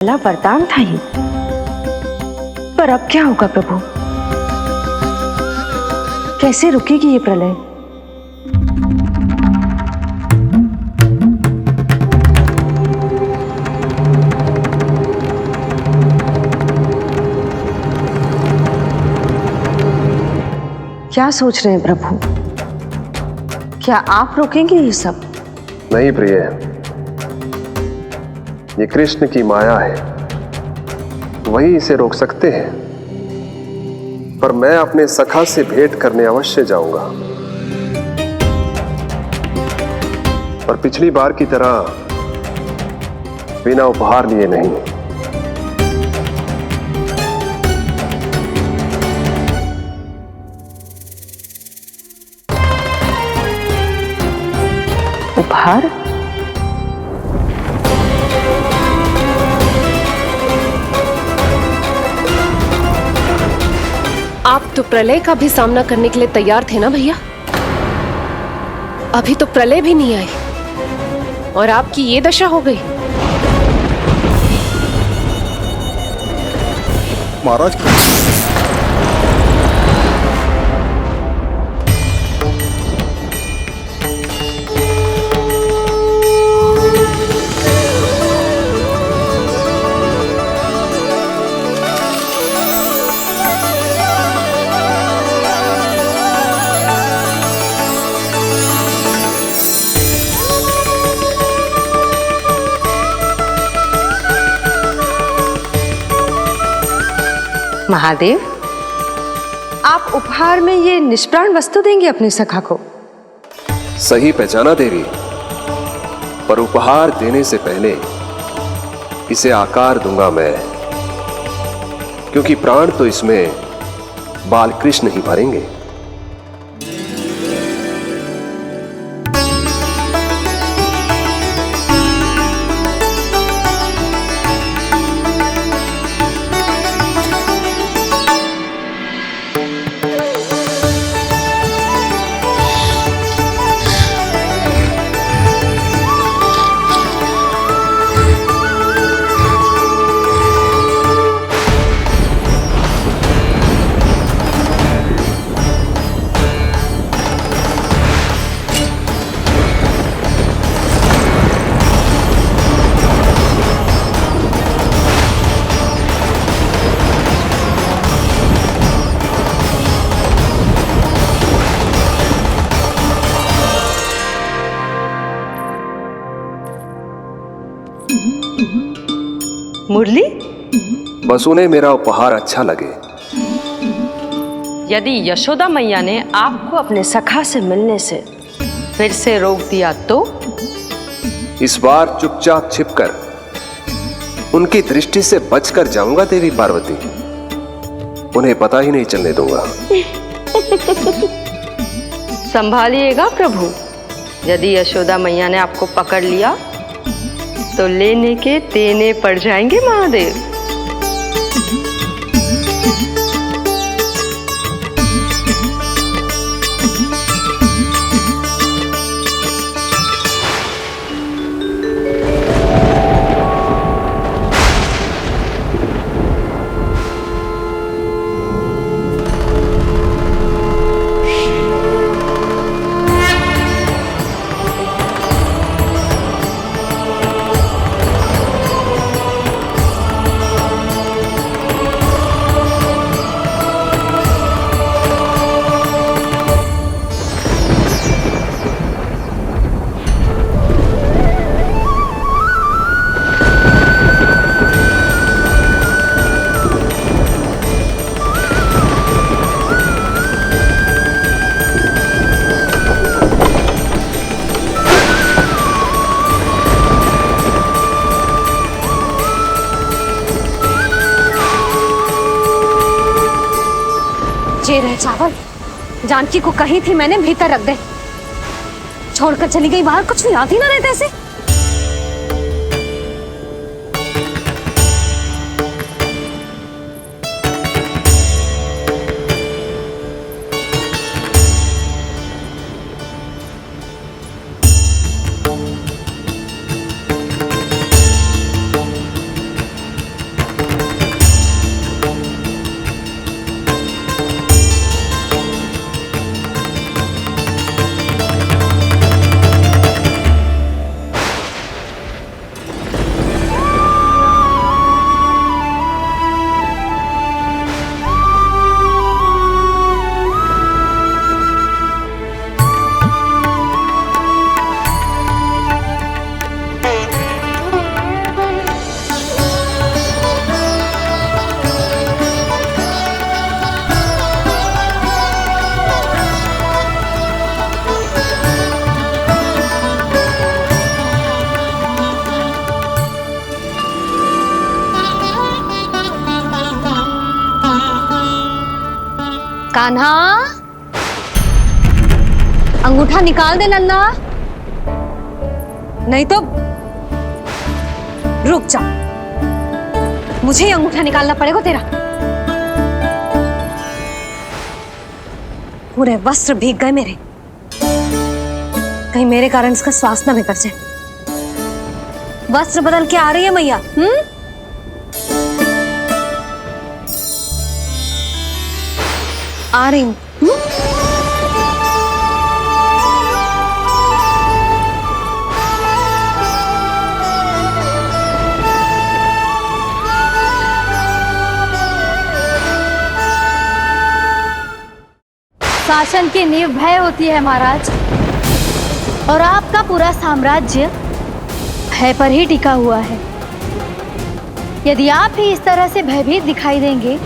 पहला वरदान था ये, पर अब क्या होगा प्रभु? कैसे रुकेगी ये प्रलय? क्या सोच रहे हैं प्रभु? क्या आप रोकेंगे ये सब? नहीं प्रिय, ये कृष्ण की माया है, वही इसे रोक सकते हैं। पर मैं अपने सखा से भेंट करने अवश्य जाऊंगा। पर पिछली बार की तरह बिना उपहार लिए नहीं। उपहार? आप तो प्रलय का भी सामना करने के लिए तैयार थे ना भैया? अभी तो प्रलय भी नहीं आई और आपकी ये दशा हो गई। महाराज, महादेव, आप उपहार में ये निष्प्राण वस्तु देंगे अपने सखा को? सही पहचाना देवी, पर उपहार देने से पहले इसे आकार दूंगा मैं, क्योंकि प्राण तो इसमें बाल कृष्ण ही भरेंगे। मुरली? बस उन्हें मेरा उपहार अच्छा लगे। यदि यशोदा मैया ने आपको अपने सखा से मिलने से फिर से रोक दिया तो? इस बार चुपचाप छिपकर उनकी दृष्टि से बचकर जाऊंगा देवी पार्वती। उन्हें पता ही नहीं चलने दूंगा। संभालिएगा प्रभु, यदि यशोदा मैया ने आपको पकड़ लिया तो लेने के देने पड़ जाएंगे महादेव। ये रहे चावल, जानकी को कही थी मैंने भीतर रख दे। छोड़कर चली गई बाहर, कुछ याद ही ना रहते ऐसे। कान्हा, अंगूठा निकाल दे नन्ना, नहीं तो रुक जा, मुझे ही अंगूठा निकालना पड़ेगा तेरा। पूरे वस्त्र भीग गए मेरे, कहीं मेरे कारण इसका श्वास ना बिगड़ जाए। वस्त्र बदल के आ रही है मैया। आ रही हूं। शासन की नींव भय होती है महाराज, और आपका पूरा साम्राज्य भय पर ही टिका हुआ है। यदि आप ही इस तरह से भयभीत दिखाई देंगे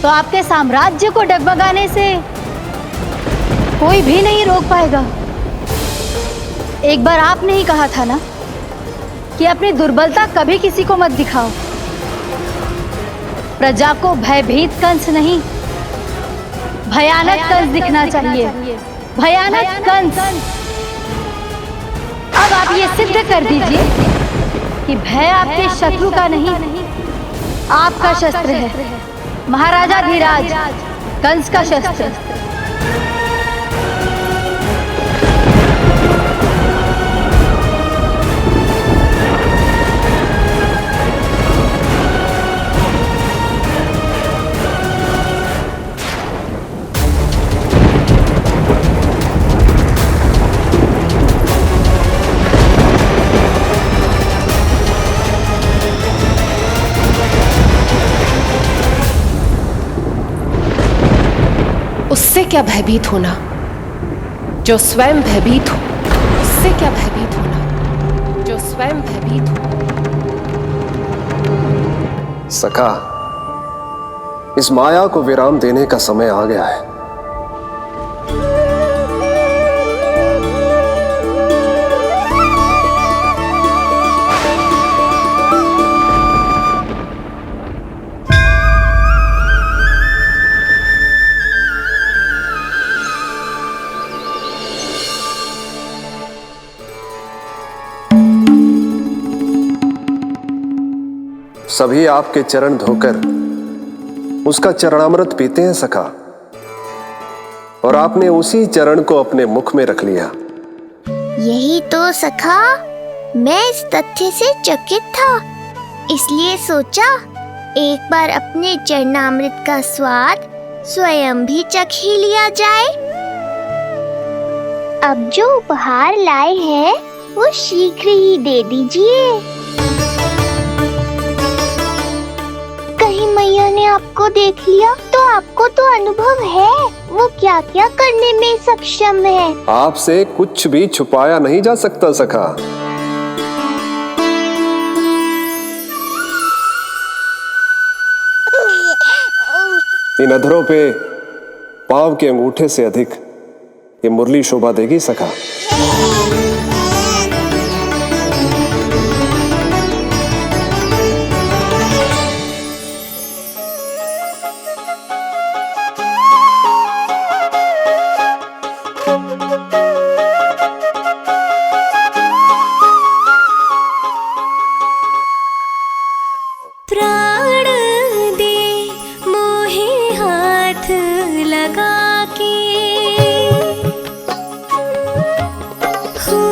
तो आपके साम्राज्य को डगमगाने से कोई भी नहीं रोक पाएगा। एक बार आपने ही कहा था ना कि अपनी दुर्बलता कभी किसी को मत दिखाओ। प्रजा को भयभीत कंस नहीं, भयानक कंस दिखना चाहिए, भयानक कंस। अब आप ये सिद्ध कर दीजिए कि भय आपके शत्रु का नहीं, आपका शस्त्र है, महाराजा धीराज, कंस का शस्त्र। उससे क्या भयभीत होना जो स्वयं भयभीत हो, उससे क्या भयभीत होना जो स्वयं भयभीत हो। सखा, इस माया को विराम देने का समय आ गया है। सभी आपके चरण धोकर उसका चरणामृत पीते हैं सखा, और आपने उसी चरण को अपने मुख में रख लिया। यही तो सखा, मैं इस तथ्य से चकित था, इसलिए सोचा एक बार अपने चरणामृत का स्वाद स्वयं भी चख ही लिया जाए। अब जो उपहार लाए हैं वो शीघ्र ही दे दीजिए। कहीं मैया ने आपको देख लिया तो आपको तो अनुभव है वो क्या क्या करने में सक्षम है। आपसे कुछ भी छुपाया नहीं जा सकता सखा। इन अधरों पे पांव के अंगूठे से अधिक ये मुरली शोभा देगी सखा। प्राण दे मोहे हाथ लगा के हो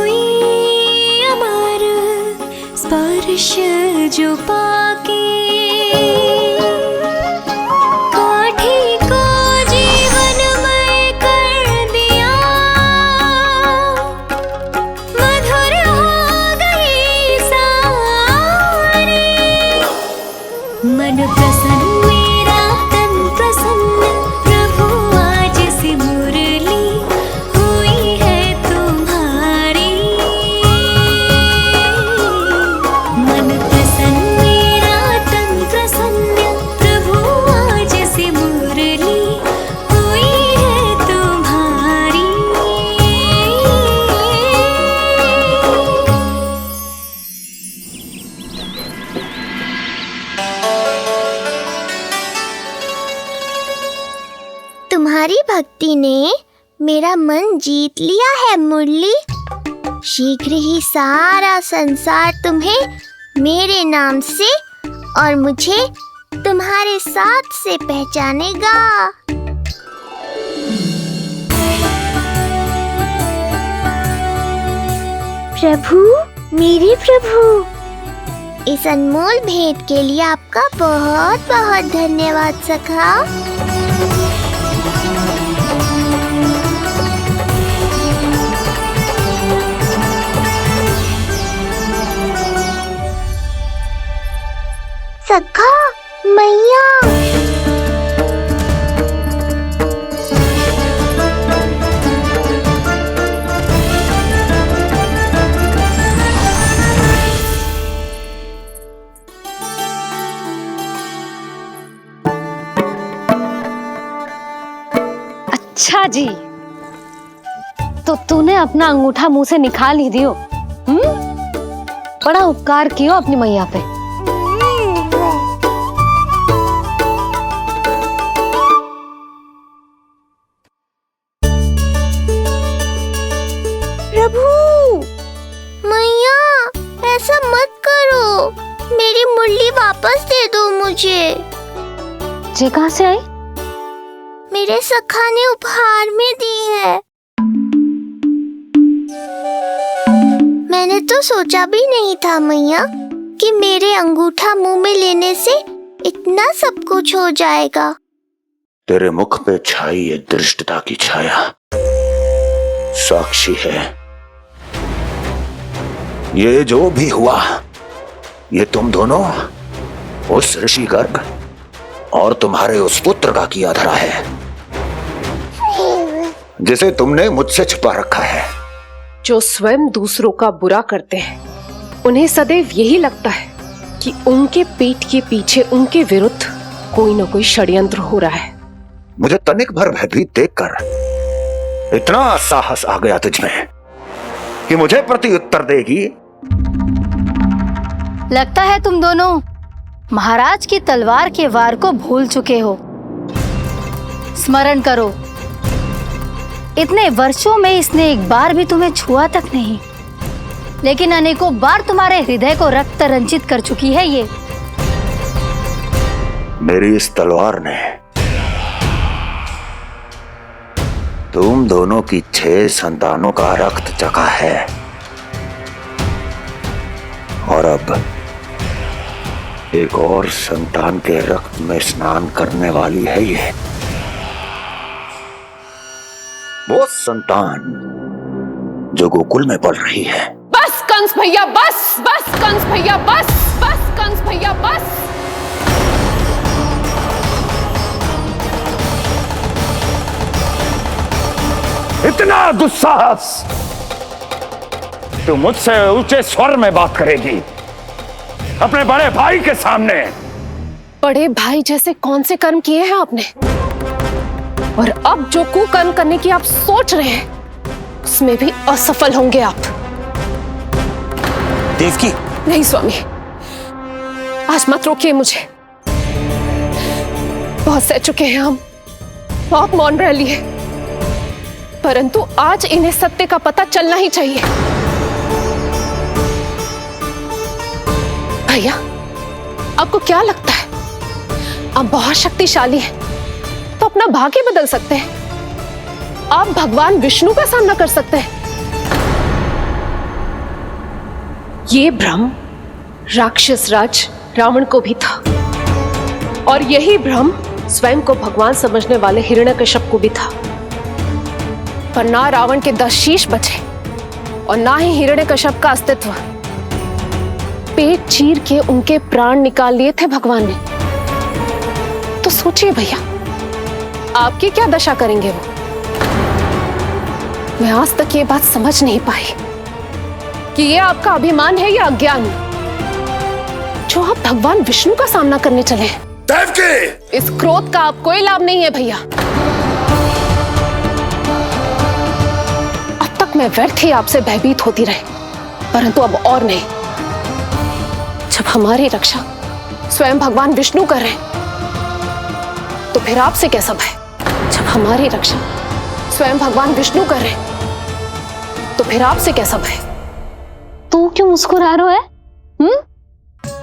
तुम्हारी भक्ति ने मेरा मन जीत लिया है मुरली। शीघ्र ही सारा संसार तुम्हें मेरे नाम से और मुझे तुम्हारे साथ से पहचानेगा। प्रभु, मेरे प्रभु, इस अनमोल भेंट के लिए आपका बहुत बहुत धन्यवाद सखा। सखा मैया, अच्छा जी, तो तूने अपना अंगूठा मुंह से निकाल ही दियो। बड़ा उपकार कियो अपनी मैया पे। प्रभु, मैया ऐसा मत करो, मेरी मुरली वापस दे दो मुझे। ये कहाँ से आई? मेरे सखा ने उपहार में दी है। मैंने तो सोचा भी नहीं था मैया कि मेरे अंगूठा मुंह में लेने से इतना सब कुछ हो जाएगा। तेरे मुख पे छाई ये दृष्टता की छाया साक्षी है। ये जो भी हुआ, ये तुम दोनों, उस ऋषि गर्ग और तुम्हारे उस पुत्र का किया धरा है, जिसे तुमने मुझसे छुपा रखा है। जो स्वयं दूसरों का बुरा करते हैं, उन्हें सदैव यही लगता है कि उनके पीठ के पीछे उनके विरुद्ध कोई न कोई षड्यंत्र हो रहा है। मुझे तनिक भर भयभीत देखकर इतना साहस आ गया तुझमें कि मुझे प्रति उत्तर देगी। लगता है तुम दोनों महाराज की तलवार के वार को भूल चुके हो। स्मरण करो, इतने वर्षों में इसने एक बार भी तुम्हें छुआ तक नहीं, लेकिन अनेकों बार तुम्हारे हृदय को रक्त रंजित कर चुकी है ये। मेरी इस तलवार ने तुम दोनों की 6 संतानों का रक्त चखा है, और अब एक और संतान के रक्त में स्नान करने वाली है ये। वो संतान जो गोकुल में पल रही है। बस कंस भैया बस, बस कंस भैया बस, बस कंस भैया बस। इतना दुस्साहस! तू मुझसे ऊंचे स्वर में बात करेगी अपने बड़े भाई के सामने? बड़े भाई जैसे कौन से कर्म किए हैं आपने? और अब जो कुकर्म करने की आप सोच रहे हैं, उसमें भी असफल होंगे आप। देवकी! नहीं स्वामी, आज मत रोकिए मुझे। बहुत सह चुके हैं हम, बहुत मौन रह लिए, परंतु आज इन्हें सत्य का पता चलना ही चाहिए। भैया, आपको क्या लगता है आप बहुत शक्तिशाली हैं, तो अपना भाग्य बदल सकते हैं? आप भगवान विष्णु का सामना कर सकते हैं। ये भ्रम राक्षस राज रावण को भी था, और यही भ्रम स्वयं को भगवान समझने वाले हिरण्यकश्यप को भी था। पर ना रावण के 10 शीश बचे और ना ही हिरण्यकश्यप का अस्तित्व। पेट चीर के उनके प्राण निकाल लिए थे भगवान ने। तो सोचिए भैया, आपकी क्या दशा करेंगे वो? मैं आज तक ये बात समझ नहीं पाई कि ये आपका अभिमान है या अज्ञान, जो आप भगवान विष्णु का सामना करने चले हैं। देवकी! इस क्रोध का आप कोई लाभ नहीं है भैया। अब तक मैं व्यर्थ ही आपसे भयभीत होती रही, परंतु अब और नहीं। जब हमारी रक्षा स्वयं भगवान विष्णु कर रहे हैं, तो फिर आपसे कैसा भय? जब हमारी रक्षा स्वयं भगवान विष्णु कर रहे तो फिर आपसे कैसा भय? तू क्यों मुस्कुरा रहा है?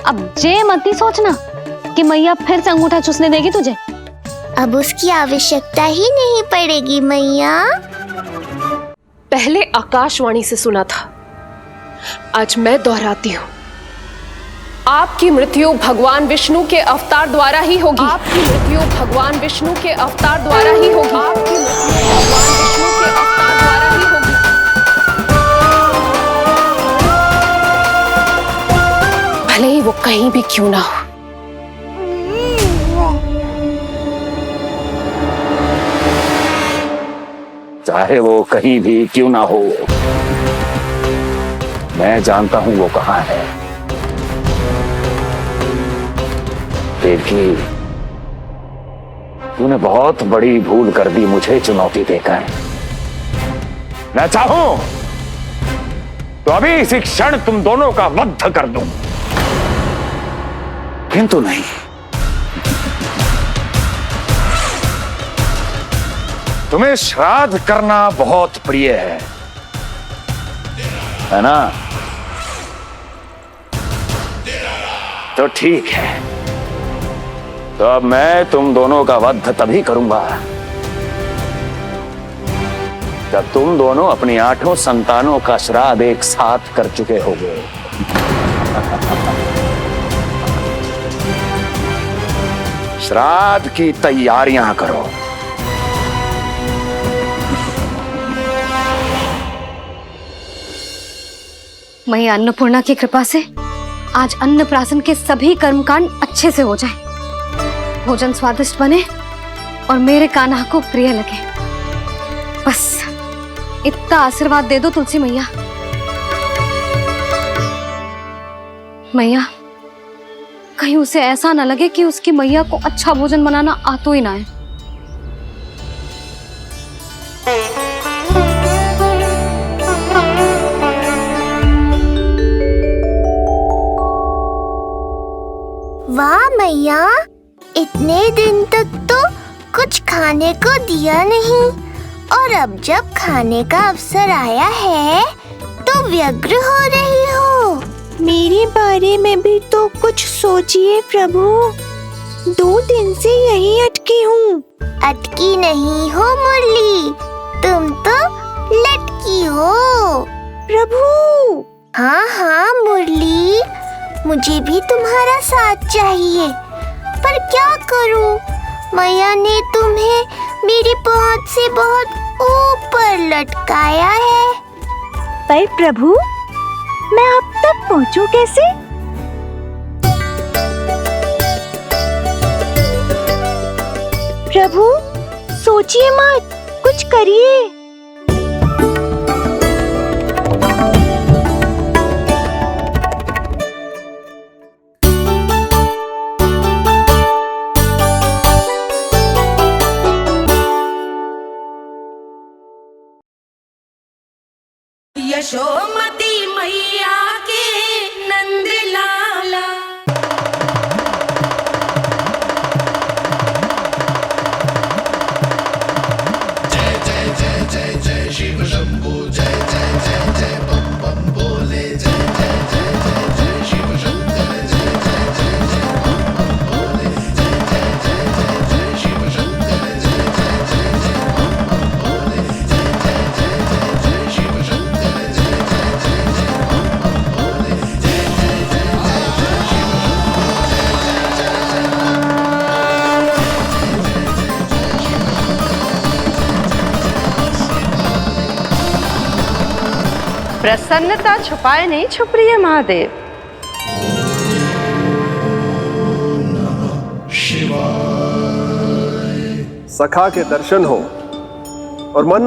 अब जे मत ही सोचना कि मैया फिर से अंगूठा चूसने देगी तुझे। अब उसकी आवश्यकता ही नहीं पड़ेगी मैया। पहले आकाशवाणी से सुना था, आज मैं दोहराती हूं। आपकी मृत्यु भगवान विष्णु के अवतार द्वारा ही होगी। आपकी मृत्यु भगवान विष्णु के अवतार द्वारा ही होगी। आपकी मृत्यु भगवान विष्णु के अवतार द्वारा ही होगी। भले ही वो कहीं भी क्यों ना हो। चाहे वो कहीं भी क्यों ना हो, मैं जानता हूं वो कहां है। देवकी, तूने बहुत बड़ी भूल कर दी मुझे चुनौती देकर। मैं चाहूं तो अभी इसी क्षण तुम दोनों का वध कर दूं, किंतु नहीं। तुम्हें श्राद्ध करना बहुत प्रिय है ना? तो ठीक है, तो अब मैं तुम दोनों का वध तभी करूंगा जब तुम दोनों अपनी 8 संतानों का श्राद्ध एक साथ कर चुके होगे। श्राद्ध की तैयारियां करो। मैया अन्नपूर्णा की कृपा से आज अन्नप्राशन के सभी कर्मकांड अच्छे से हो जाए, भोजन स्वादिष्ट बने और मेरे कान्हा को प्रिय लगे। बस इतना आशीर्वाद दे दो तुलसी मैया। मैया, कहीं उसे ऐसा ना लगे कि उसकी मैया को अच्छा भोजन बनाना आता ही ना है। वाह मैया, इतने दिन तक तो कुछ खाने को दिया नहीं, और अब जब खाने का अवसर आया है तो व्यग्र हो रही हो। मेरे बारे में भी तो कुछ सोचिए प्रभु। 2 दिन से यहीं अटकी हूँ। अटकी नहीं हो मुरली, तुम तो लटकी हो प्रभु। हाँ हाँ मुरली, मुझे भी तुम्हारा साथ चाहिए, पर क्या करूं? मैया ने तुम्हें मेरी पहुंच से बहुत ऊपर लटकाया है। पर प्रभु, मैं अब तक पहुंचूं कैसे? प्रभु, सोचिए मत, कुछ करिए। यशोमती मैया के नंद लाला। जय जय जय जय जय शिव शंभू, जय जय जय जय बम बम बोले, जय जय जय जय जय शिव शंकर, जय जय जय जय बम बम बोले, जय जय जय जय जय शिव शंकर, जय जय जय जय बम बम बोले, जय जय जय जय जय शिव शंकर। प्रसन्नता छुपाए नहीं छुप रही है महादेव। सखा के दर्शन हो और मन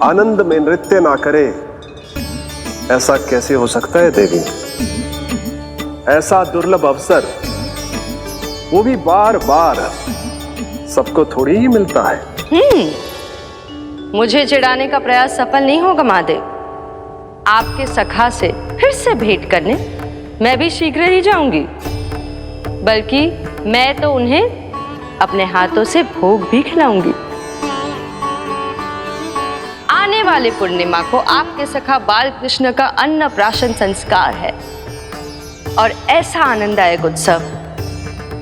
आनंद में नृत्य ना करे, ऐसा कैसे हो सकता है देवी? ऐसा दुर्लभ अवसर वो भी बार बार सबको थोड़ी ही मिलता है। मुझे चिढ़ाने का प्रयास सफल नहीं होगा महादेव। आपके सखा से फिर से भेंट करने मैं भी शीघ्र ही जाऊंगी, बल्कि मैं तो उन्हें अपने हाथों से भोग भी खिलाऊंगी। वाली पूर्णिमा को आपके सखा बाल कृष्ण का अन्नप्राशन संस्कार है और ऐसा आनंददायक उत्सव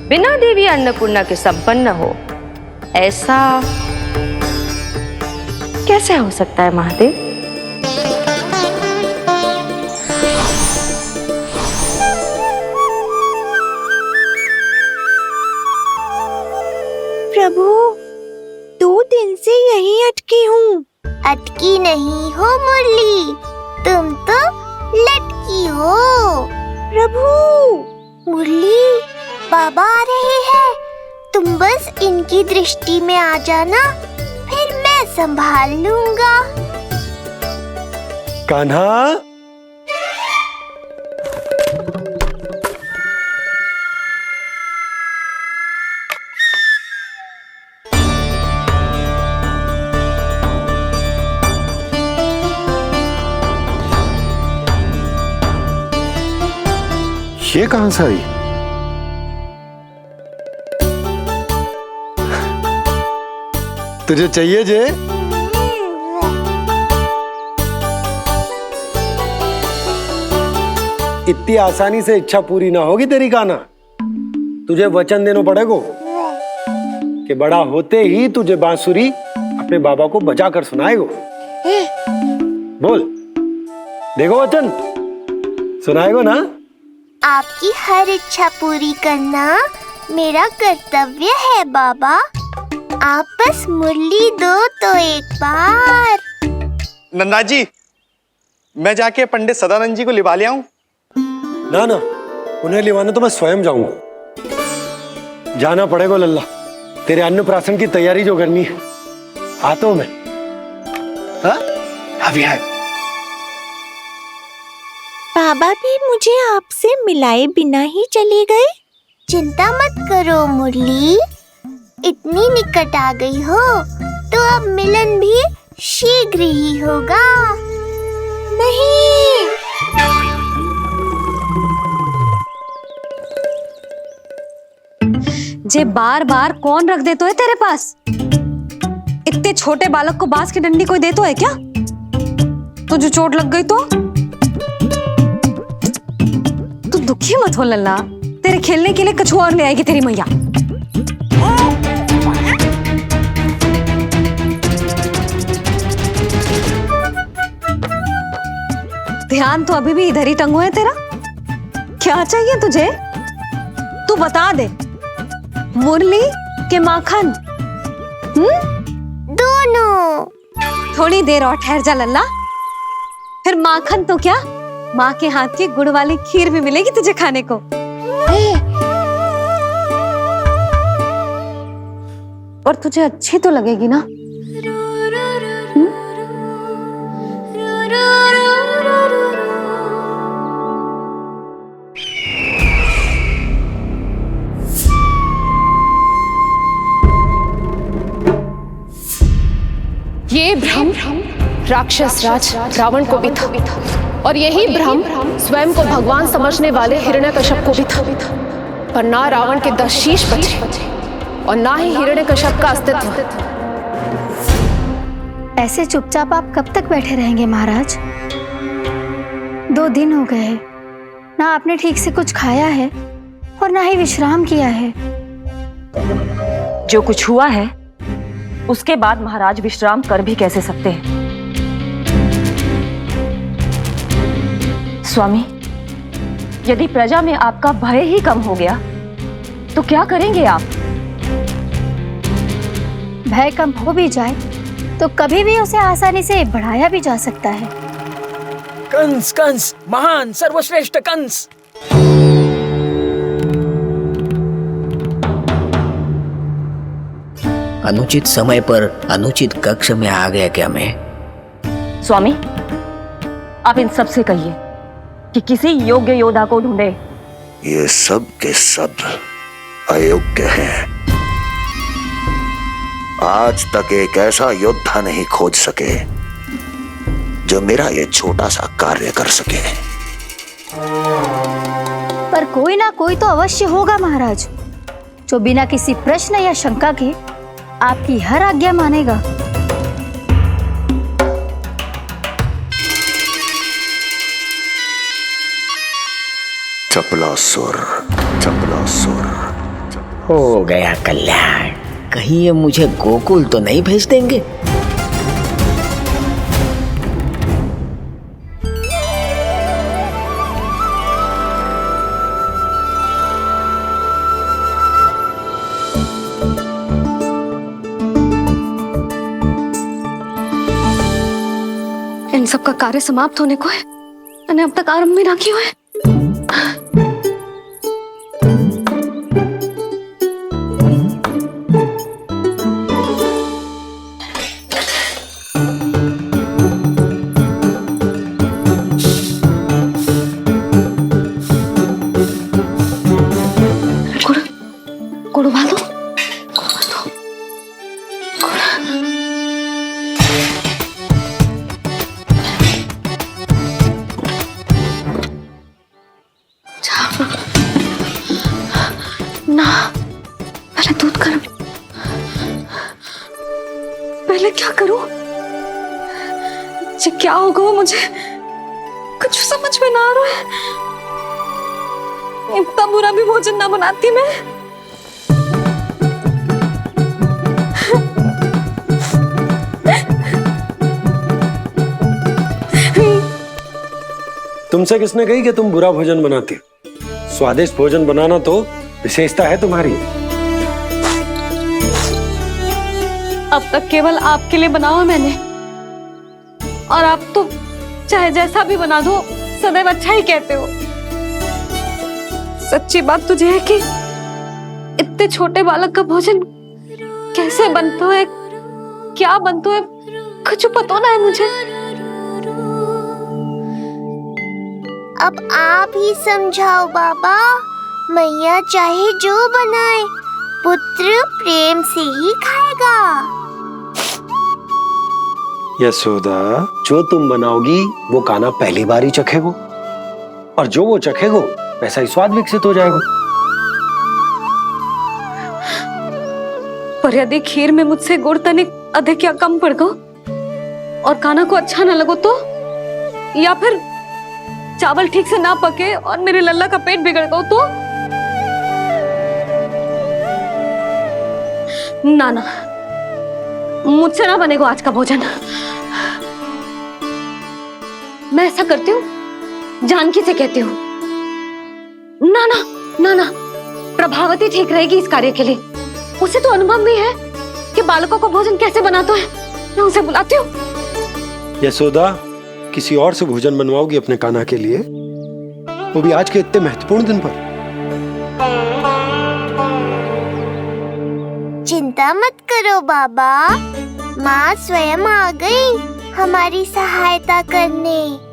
बिना देवी अन्नपूर्णा के संपन्न हो, ऐसा कैसे हो सकता है महादेव? प्रभु, 2 दिन से यहीं अटकी हूँ। अटकी नहीं हो मुरली, तुम तो लटकी हो। प्रभु, मुरली, बाबा आ रहे हैं, तुम बस इनकी दृष्टि में आ जाना, फिर मैं संभाल लूंगा। कान्हा, ये कहां से आई? तुझे चाहिए जे? इतनी आसानी से इच्छा पूरी ना होगी तेरी कान्हा। तुझे वचन देना पड़ेगा कि बड़ा होते ही तुझे बांसुरी अपने बाबा को बजाकर सुनाएगो। बोल, देखो वचन सुनाएगो ना? आपकी हर इच्छा पूरी करना मेरा कर्तव्य है बाबा। आप बस मुरली दो तो एक बार। नंदा जी, मैं जाके पंडित सदानंद जी को लिवा ले आऊं? ना ना, उन्हें लिवाने तो मैं स्वयं जाऊंगा। जाना पड़ेगा लल्ला, तेरे अन्नप्राशन की तैयारी जो करनी है। आता हूं मैं। हाँ? अभी है। बाबा भी मुझे आपसे मिलाए बिना ही चले गए। चिंता मत करो मुरली, इतनी निकट आ गई हो तो अब मिलन भी शीघ्र ही होगा। नहीं, जे बार बार कौन रख दे तो है तेरे पास? इतने छोटे बालक को बांस की डंडी कोई दे तो है क्या? तुझे चोट लग गई तो? तू दुखी मत हो लल्ला, तेरे खेलने के लिए कछुआ और ले आएगी तेरी मैया। ध्यान तो अभी भी इधर ही टंगो है तेरा। क्या चाहिए तुझे? तू बता दे। मुरली के माखन? दोनों। थोड़ी देर और ठहर जा लल्ला, फिर माखन तो क्या, माँ के हाथ की गुड़ वाली खीर भी मिलेगी तुझे खाने को। और तुझे अच्छी तो लगेगी ना? ये भ्रम राक्षस राज रावण को भी था, और यही भ्रम स्वयं को भगवान समझने वाले हिरण्यकश्यप को भी था। पर ना रावण के 10 शीश बचे और ना ही हिरण्यकश्यप का अस्तित्व। ऐसे चुपचाप आप कब तक बैठे रहेंगे महाराज? 2 दिन हो गए, ना आपने ठीक से कुछ खाया है और ना ही विश्राम किया है। जो कुछ हुआ है उसके बाद महाराज विश्राम कर भी कैसे सकते हैं? स्वामी, यदि प्रजा में आपका भय ही कम हो गया तो क्या करेंगे आप? भय कम हो भी जाए तो कभी भी उसे आसानी से बढ़ाया भी जा सकता है। कंस, कंस, महान सर्वश्रेष्ठ कंस। अनुचित समय पर अनुचित कक्ष में आ गया क्या मैं? स्वामी, आप इन सब से कहिए कि किसी योग्य योद्धा को ढूंढे। ये सब के सब अयोग्य हैं। आज तक एक ऐसा योद्धा नहीं खोज सके जो मेरा ये छोटा सा कार्य कर सके। पर कोई ना कोई तो अवश्य होगा महाराज, जो बिना किसी प्रश्न या शंका के आपकी हर आज्ञा मानेगा। चपलासुर, चपलासुर। हो गया कल्याण। कहीं ये मुझे गोकुल तो नहीं भेज देंगे? इन सब का कार्य समाप्त होने को है, मैंने अब तक आरंभ भी ना किया है। गुड़ उबाल दो। ना, पहले दूध गर्म। पहले क्या करूं? क्या होगा वो मुझे कुछ समझ में ना आ रहा है। इतना बुरा भी भोजन ना बनाती मैं। तुमसे किसने कही कि तुम बुरा भोजन बनाती हो? स्वादिष्ट भोजन बनाना तो विशेषता है तुम्हारी। अब तक केवल आपके लिए बनाओ है मैंने, और आप तो चाहे जैसा भी बना दो सदैव अच्छा ही कहते हो। सच्ची बात तुझे है कि इतने छोटे बालक का भोजन कैसे बनता है, क्या बनता है, कुछ पता ना है मुझे। अब आप ही समझाओ बाबा। मैया चाहे जो बनाए, पुत्र प्रेम से ही खाएगा। यशोदा, जो तुम बनाओगी वो कान्हा पहली बार ही चखेगो, और जो वो चखेगो वैसा ही स्वाद विकसित हो जाएगा। पर यदि खीर में मुझसे गुड़ तनिक अधिक या कम पड़ गो और कान्हा को अच्छा न लगो तो, या फिर चावल ठीक से ना पके और मेरे लल्ला का पेट बिगड़ गो तो? ना ना, मुझसे ना बनेगा आज का भोजन। मैं ऐसा करती हूँ, जानकी से कहती हूँ। ना ना ना ना, प्रभावती ठीक रहेगी इस कार्य के लिए। उसे तो अनुभव भी है कि बालकों को भोजन कैसे बनाता है। मैं उसे बुलाती हूँ। यशोदा, किसी और से भोजन बनवाओगी अपने कान्हा के लिए, वो भी आज के इतने महत्वपूर्ण दिन पर? चिंता मत करो बाबा, माँ स्वयं आ गई हमारी सहायता करने।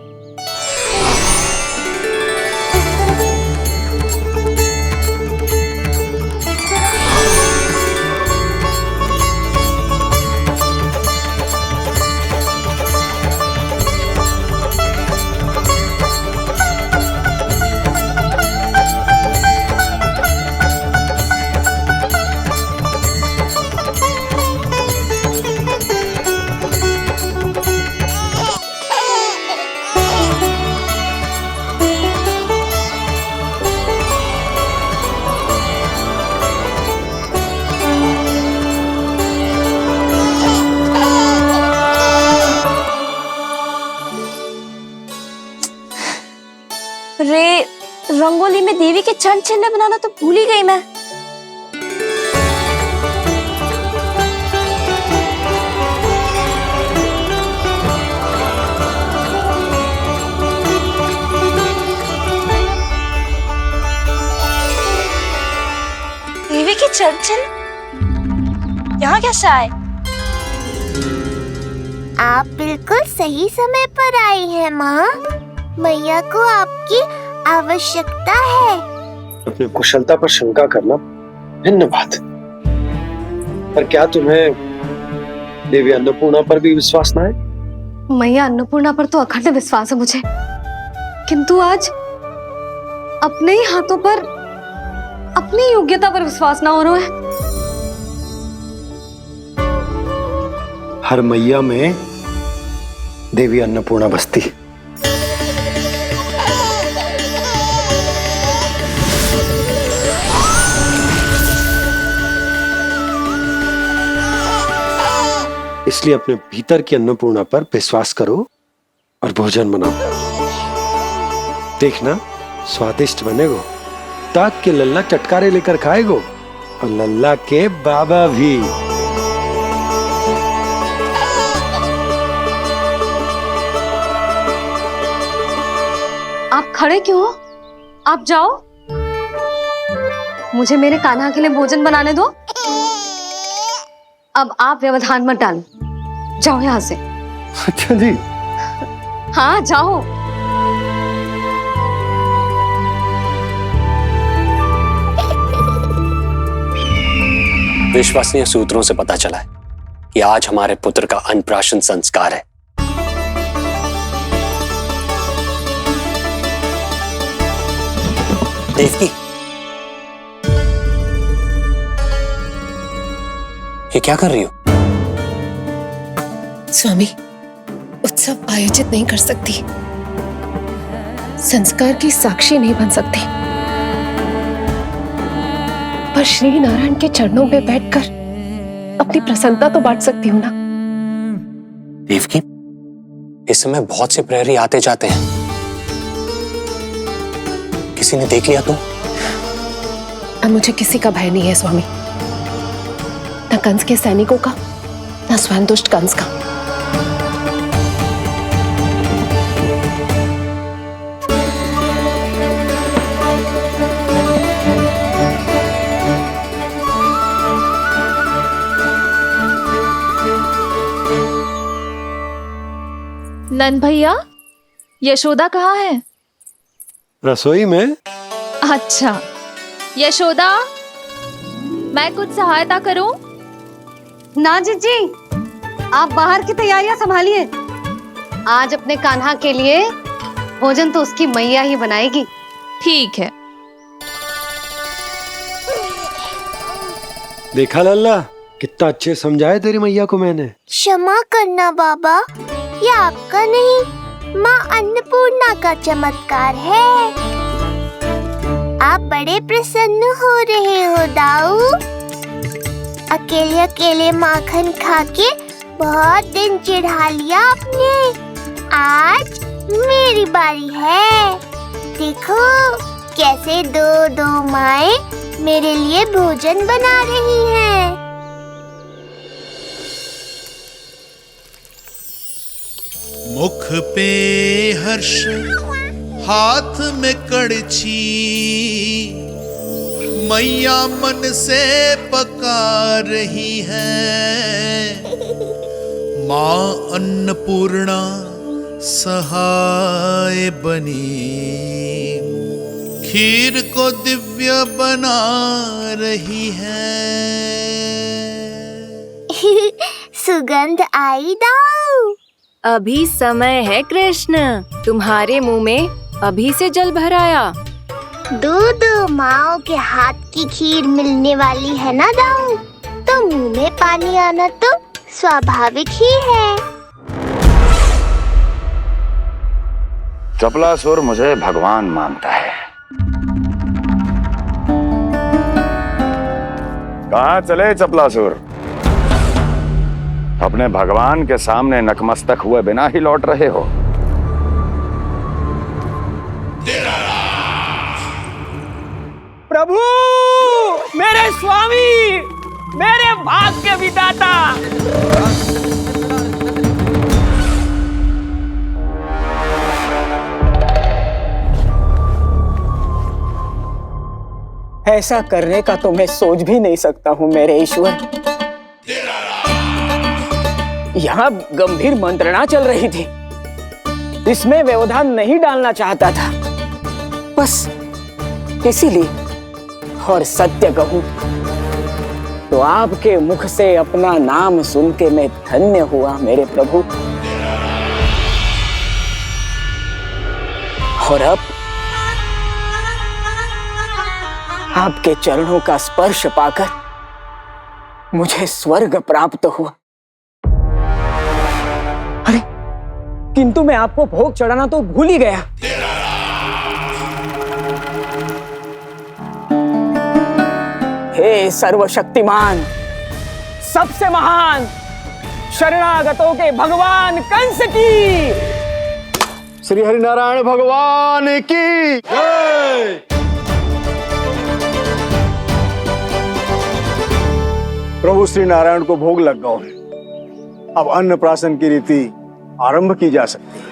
रे, रंगोली में देवी के चरण चिन्ह बनाना तो भूल ही गई मैं। देवी के चरण चिन्ह यहाँ कैसे आए? आप बिल्कुल सही समय पर आई हैं माँ। मैया को आपकी आवश्यकता है। अपनी कुशलता पर शंका करना भिन्न बात, पर क्या तुम्हें देवी अन्नपूर्णा पर भी विश्वास ना है? मैया अन्नपूर्णा पर तो अखंड विश्वास है मुझे, किंतु आज अपने ही हाथों पर अपनी योग्यता पर विश्वास ना हो रहा है। हर मैया में देवी अन्नपूर्णा बसती। इसलिए अपने भीतर की अन्नपूर्णा पर विश्वास करो और भोजन बनाओ। देखना स्वादिष्ट बनेगो। ताक के लल्ला चटकारे लेकर खाएगो और लल्ला के बाबा भी। आप खड़े क्यों हो? आप जाओ, मुझे मेरे कान्हा के लिए भोजन बनाने दो। अब आप व्यवधान मत डालो, जाओ यहाँ से। अच्छा जी। हाँ जाओ। विश्वसनीय सूत्रों से पता चला है कि आज हमारे पुत्र का अन्नप्राशन संस्कार है। देवकी, ये क्या कर रही हो? स्वामी, उत्सव आयोजित नहीं कर सकती, संस्कार की साक्षी नहीं बन सकती, पर श्री नारायण के चरणों में बैठकर अपनी प्रसन्नता तो बांट सकती हूँ ना। देवकी, इस समय बहुत से प्रहरी आते जाते हैं, किसी ने देख लिया तो? अब मुझे किसी का भय नहीं है स्वामी, न कंस के सैनिकों का, न स्वयं दुष्ट कंस का। नंद भैया, यशोदा कहाँ है? रसोई में। अच्छा, यशोदा, मैं कुछ सहायता करूं? ना जीजी, आप बाहर की तैयारियां संभालिए। आज अपने कान्हा के लिए भोजन तो उसकी मैया ही बनाएगी। ठीक है। देखा लल्ला, कितना अच्छे समझाया तेरी मैया को मैंने। क्षमा करना बाबा, ये आपका नहीं, माँ अन्नपूर्णा का चमत्कार है। आप बड़े प्रसन्न हो रहे हो दाऊ। अकेले अकेले माखन खा के बहुत दिन चिढ़ा लिया आपने। आज मेरी बारी है। देखो कैसे दो दो माएं मेरे लिए भोजन बना रही हैं। मुख पे हर्ष, हाथ में कड़छी, मैया मन से पका रही है। माँ अन्नपूर्णा सहाय बनी, खीर को दिव्य बना रही है। सुगंध आई दाऊ। अभी समय है कृष्ण, तुम्हारे मुंह में अभी से जल भर आया। दो माओ के हाथ की खीर मिलने वाली है ना दाऊ, तो मुंह में पानी आना तो स्वाभाविक ही है। चपलासुर मुझे भगवान मानता है। कहाँ चले चपलासुर? अपने भगवान के सामने नतमस्तक हुए बिना ही लौट रहे हो। प्रभु, मेरे स्वामी, मेरे भाग्य विधाता। ऐसा करने का तो मैं सोच भी नहीं सकता हूँ मेरे ईश्वर। यहाँ गंभीर मंत्रणा चल रही थी, इसमें व्यवधान नहीं डालना चाहता था, बस इसीलिए। और सत्य कहूं तो आपके मुख से अपना नाम सुन के मैं धन्य हुआ मेरे प्रभु। और अब आपके चरणों का स्पर्श पाकर मुझे स्वर्ग प्राप्त हुआ। अरे किंतु मैं आपको भोग चढ़ाना तो भूल ही गया। हे सर्वशक्तिमान, सबसे महान, शरणागतों के भगवान कंस की। श्री हरिनारायण भगवान की जय। प्रभु श्री नारायण को भोग लग गया है, अब अन्नप्राशन की रीति आरंभ की जा सकती है।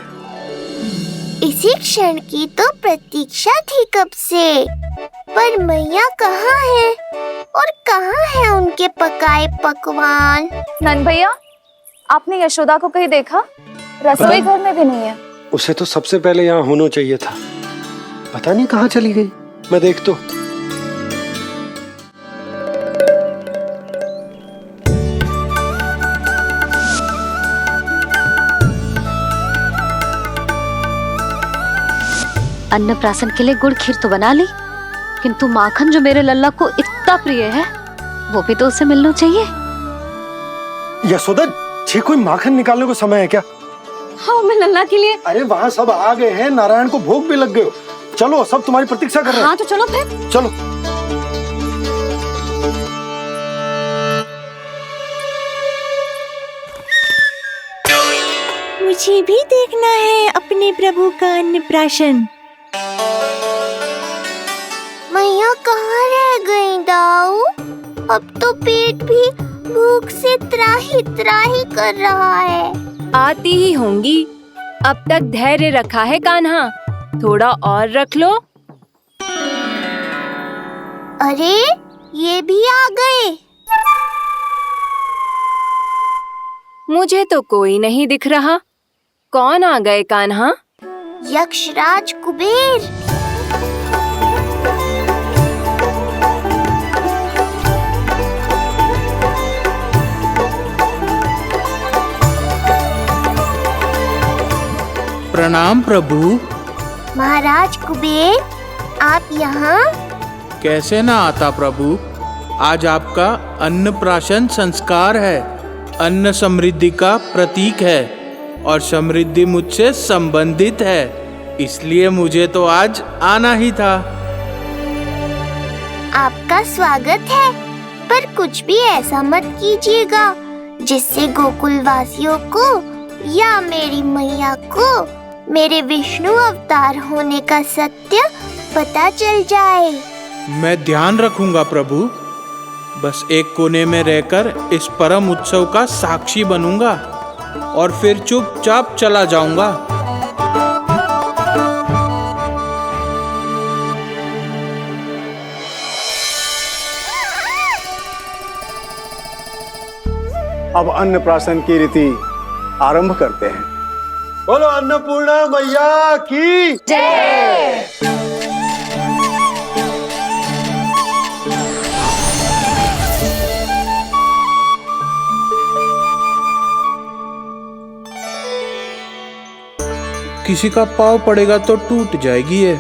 इसी क्षण की तो प्रतीक्षा थी कब से, पर मैया कहाँ है और कहाँ है उनके पकाए पकवान? नंद भैया, आपने यशोदा को कहीं देखा? रसोई घर में भी नहीं है। उसे तो सबसे पहले यहाँ होना चाहिए था, पता नहीं कहाँ चली गई। मैं देख तो। अन्नप्राशन के लिए गुड़ खीर तो बना ली, किंतु माखन जो मेरे लल्ला को इतना प्रिय है, वो भी तो उसे मिलना चाहिए। यशोदा जी, कोई माखन निकालने को समय है क्या? हाँ, मैं लल्ला के लिए। अरे वहाँ सब आ गए हैं, नारायण को भोग भी लग गए हो। चलो, सब तुम्हारी प्रतीक्षा कर रहे हैं। हाँ तो चलो फिर। चलो। मुझे भी देखना है अपने प्रभु का अन्नप्राशन। मैया कहाँ रह गई दाऊ? अब तो पेट भी भूख से त्राही त्राही कर रहा है। आती ही होंगी। अब तक धैर्य रखा है कान्हा, थोड़ा और रख लो। अरे ये भी आ गए। मुझे तो कोई नहीं दिख रहा। कौन आ गए कान्हा? यक्षराज कुबेर। प्रणाम प्रभु। महाराज कुबेर, आप यहाँ? कैसे ना आता प्रभु, आज आपका अन्नप्राशन संस्कार है। अन्न समृद्धि का प्रतीक है और समृद्धि मुझसे संबंधित है, इसलिए मुझे तो आज आना ही था। आपका स्वागत है, पर कुछ भी ऐसा मत कीजिएगा जिससे गोकुल वासियों को या मेरी मैया को मेरे विष्णु अवतार होने का सत्य पता चल जाए। मैं ध्यान रखूंगा प्रभु, बस एक कोने में रहकर इस परम उत्सव का साक्षी बनूंगा और फिर चुपचाप चला जाऊंगा। अब अन्नप्राशन की रीति आरंभ करते हैं। बोलो अन्नपूर्णा मैया की जय। किसी का पाँव पड़ेगा तो टूट जाएगी ये।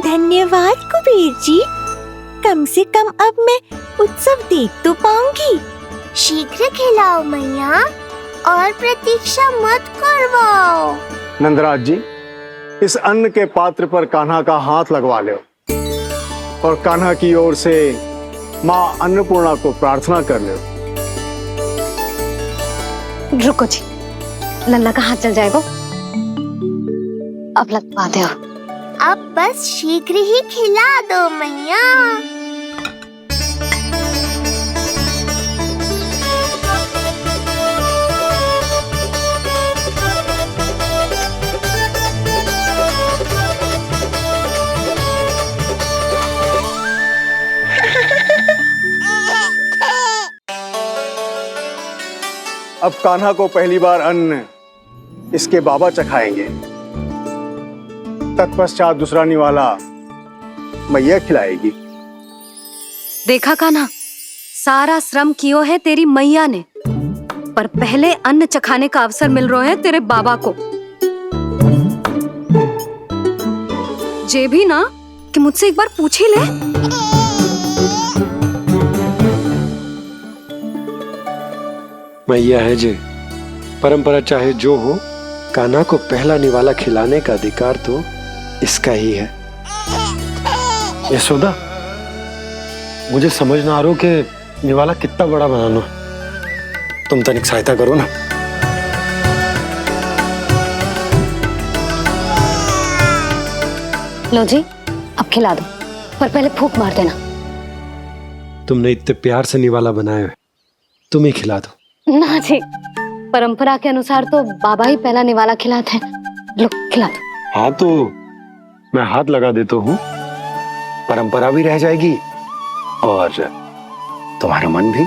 धन्यवाद कुबेर जी, कम से कम अब मैं उत्सव देख तो पाऊंगी। शीघ्र खिलाओ मैया और प्रतीक्षा मत करवाओ। नंदराज जी, इस अन्न के पात्र पर कान्हा का हाथ लगवा लो और कान्हा की ओर से माँ अन्नपूर्णा को प्रार्थना कर लो। रुको जी, लल्ला का हाथ चल जाएगा, अब लगवा दो। अब बस शीघ्र ही खिला दो मैया। अब कान्हा को पहली बार अन्न इसके बाबा चखाएंगे, तत्पश्चात दूसरा निवाला मैया खिलाएगी। देखा कान्हा, सारा श्रम कियो है तेरी मैया ने, पर पहले अन्न चखाने का अवसर मिल रहा है तेरे बाबा को। जे भी ना कि मुझसे एक बार पूछ ही ले। मैया है जे, परंपरा चाहे जो हो, कान्हा को पहला निवाला खिलाने का अधिकार तो इसका ही है। यशोदा, मुझे समझ ना आ रहा कि निवाला कितना बड़ा बनाना। तुम तनिक सहायता करो ना। लो जी, अब खिला दो, पर पहले फूंक मार देना। तुमने इतने प्यार से निवाला बनाया है, तुम ही खिला दो। ना जी, परंपरा के अनुसार तो बाबा ही पहला निवाला खिलाते हैं। लो खिला दो। हाँ तो मैं हाथ लगा देता हूँ, परंपरा भी रह जाएगी और तुम्हारा मन भी।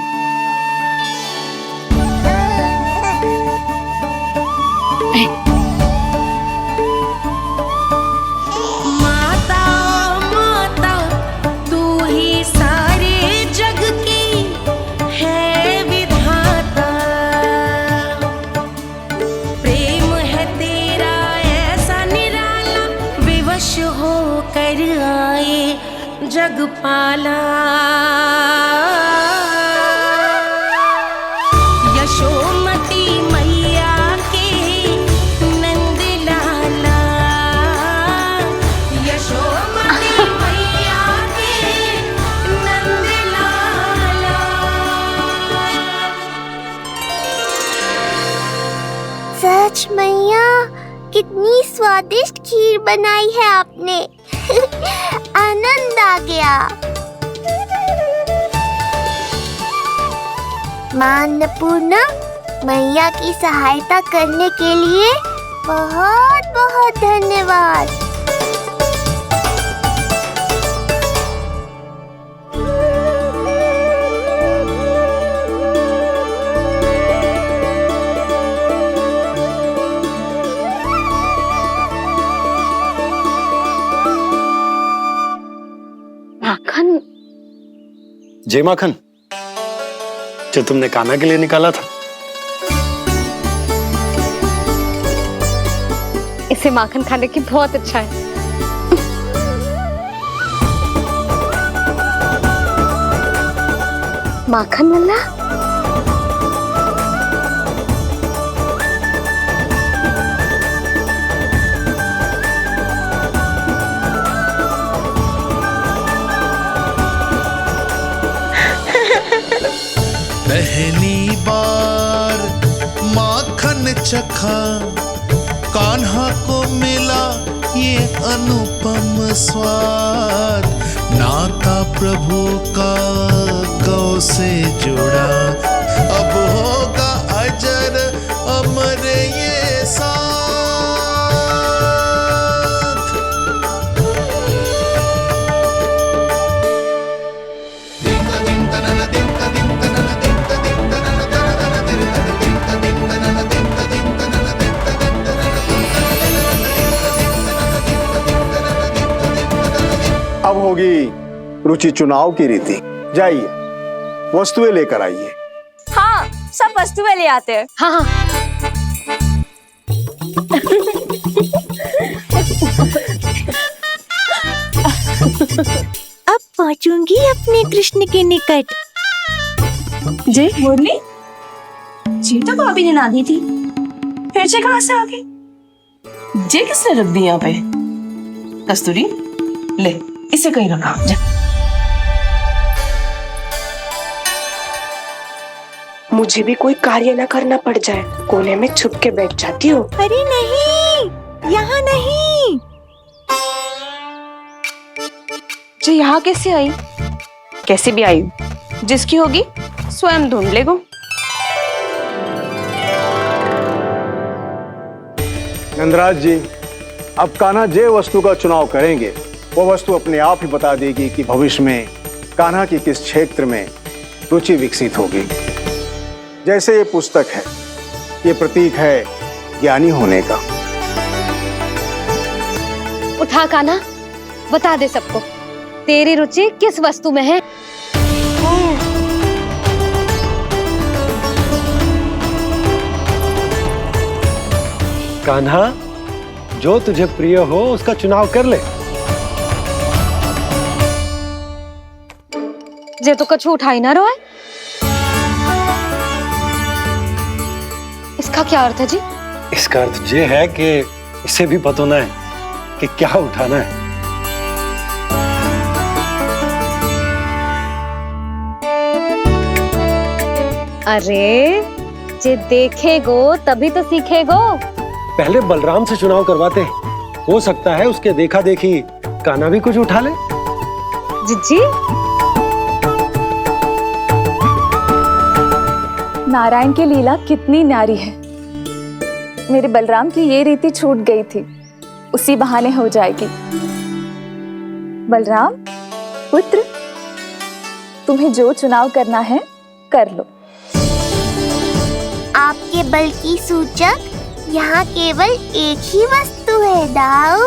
माता माता तू ही सारे जग की है विधाता, प्रेम है तेरा ऐसा निराला, विवश हो कर आए जग पाला। यशोमती मैया के नंद लाला, यशोमती मैया के नंद लाला। सच मैया, कितनी स्वादिष्ट खीर बनाई है आपने। आनंद आ गया। मां अन्नपूर्णा, मैया की सहायता करने के लिए बहुत बहुत धन्यवाद। माखन। जय माखन, जो तुमने कान्हा के लिए निकाला था। इसे माखन खाने की बहुत अच्छा है। माखन वाला पहली बार माखन चखा, कान्हा को मिला ये अनुपम स्वाद, नाता प्रभु का गौ से जुड़ा, अब होगा अजर अमर ये साथ। अब होगी रुचि चुनाव की रीति। जाइए, वस्तुएं लेकर आइए। हाँ, सब वस्तुएं ले आते हैं। हाँ हाँ। अब पहुंचूंगी अपने कृष्ण के निकट। जय मुरली, जी तो भाभी ने ना दी थी, फिर से कहां से आ गई? जे किसने रख दी यहाँ पे? कस्तूरी, ले इसे कहीं रखा जा। मुझे भी कोई कार्य न करना पड़ जाए, कोने में छुप के बैठ जाती हूँ। अरे नहीं, यहाँ नहीं। जो यहाँ कैसे आई? कैसे भी आई, जिसकी होगी स्वयं ढूंढ लेगो। नंदराज जी, अब कान्हा जे वस्तु का चुनाव करेंगे, वो वस्तु अपने आप ही बता देगी कि भविष्य में कान्हा की किस क्षेत्र में रुचि विकसित होगी। जैसे ये पुस्तक है, ये प्रतीक है ज्ञानी होने का। उठा कान्हा, बता दे सबको तेरी रुचि किस वस्तु में है। कान्हा, जो तुझे प्रिय हो उसका चुनाव कर ले। जे तो कछु उठाई ना रोए। इसका क्या अर्थ है जी? इसका अर्थ ये है कि इसे भी पता ना है कि क्या उठाना है। अरे जे देखेगो तभी तो सीखेगो। पहले बलराम से चुनाव करवाते हैं, हो सकता है उसके देखा देखी कान्हा भी कुछ उठा ले। जिज्जी नारायण की लीला कितनी न्यारी है। मेरे बलराम की ये रीति छूट गई थी, उसी बहाने हो जाएगी। बलराम पुत्र, तुम्हें जो चुनाव करना है कर लो। आपके बल की सूचक यहाँ केवल एक ही वस्तु है दाऊ।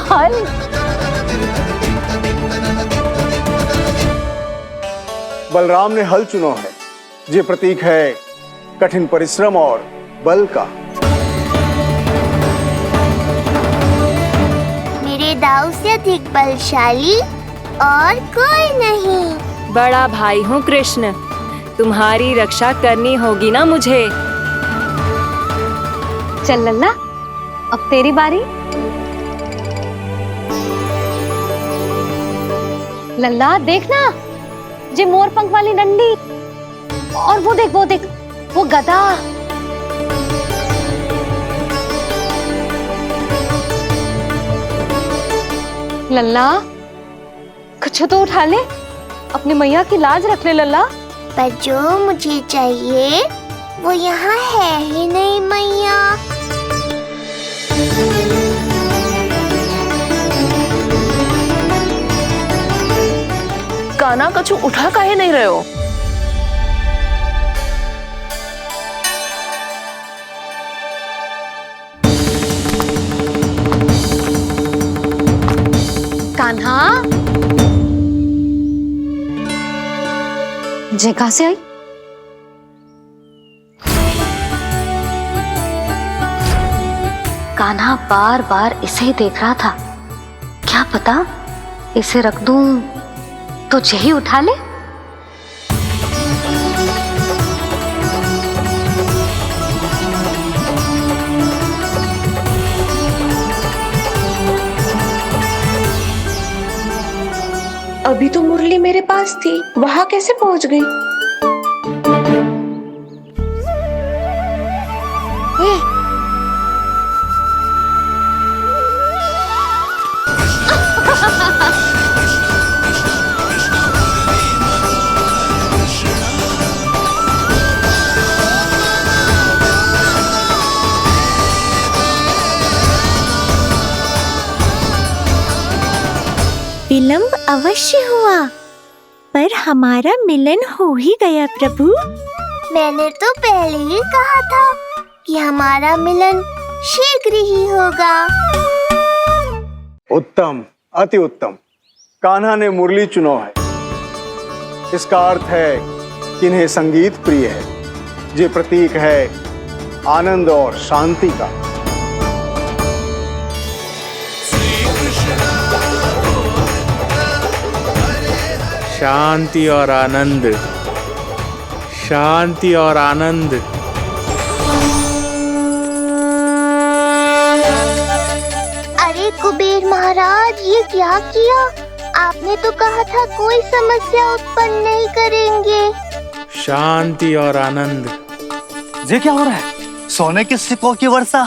हल। बलराम ने हल चुना है, ये प्रतीक है कठिन परिश्रम और बल का। मेरे दाऊ से अधिक बलशाली और कोई नहीं। बड़ा भाई हूँ कृष्ण, तुम्हारी रक्षा करनी होगी ना मुझे। चल लल्ला, अब तेरी बारी। लल्ला देखना, जे मोर पंख वाली डंडी, और वो देख वो गदा। लल्ला कुछ तो उठा ले, अपनी मैया की लाज रख ले लल्ला। पर जो मुझे चाहिए वो यहाँ है ही नहीं मैया। कान्हा कछु उठा काहे नहीं रहे हो? कान्हा जे कहां से आई? कान्हा बार बार इसे ही देख रहा था। क्या पता इसे रख दूं तो यही उठा ले। अभी तो मुरली मेरे पास थी, वहां कैसे पहुंच गई? विलंब अवश्य हुआ, पर हमारा मिलन हो ही गया प्रभु। मैंने तो पहले ही कहा था कि हमारा मिलन शीघ्र ही होगा। उत्तम, अति उत्तम। कान्हा ने मुरली चुना है, इसका अर्थ है कि इन्हें संगीत प्रिय है। ये प्रतीक है आनंद और शांति का। शांति और आनंद, शांति और आनंद। अरे कुबेर महाराज, ये क्या किया? आपने तो कहा था कोई समस्या उत्पन्न नहीं करेंगे। शांति और आनंद। ये क्या हो रहा है? सोने के सिक्कों की वर्षा।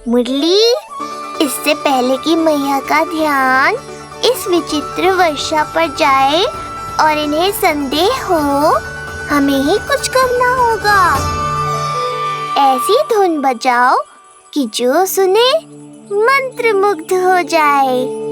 मुरली, इससे पहले कि मैया का ध्यान इस विचित्र वर्षा पर जाए और इन्हें संदेह हो, हमें ही कुछ करना होगा। ऐसी धुन बजाओ कि जो सुने मंत्रमुग्ध हो जाए।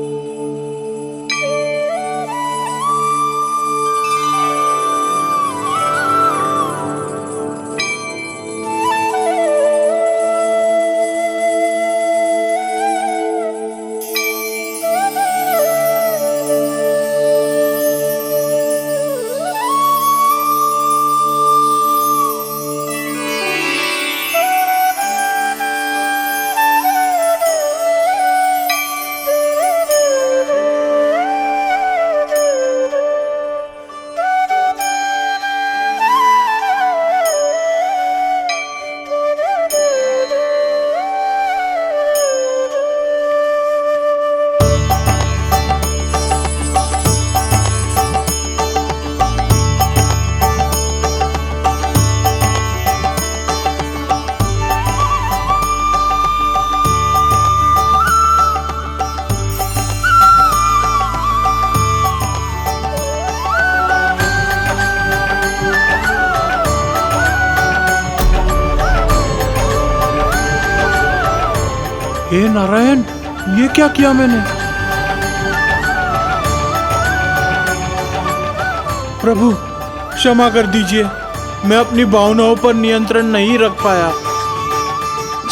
हे नारायण, ये क्या किया मैंने? प्रभु क्षमा कर दीजिए, मैं अपनी भावनाओं पर नियंत्रण नहीं रख पाया।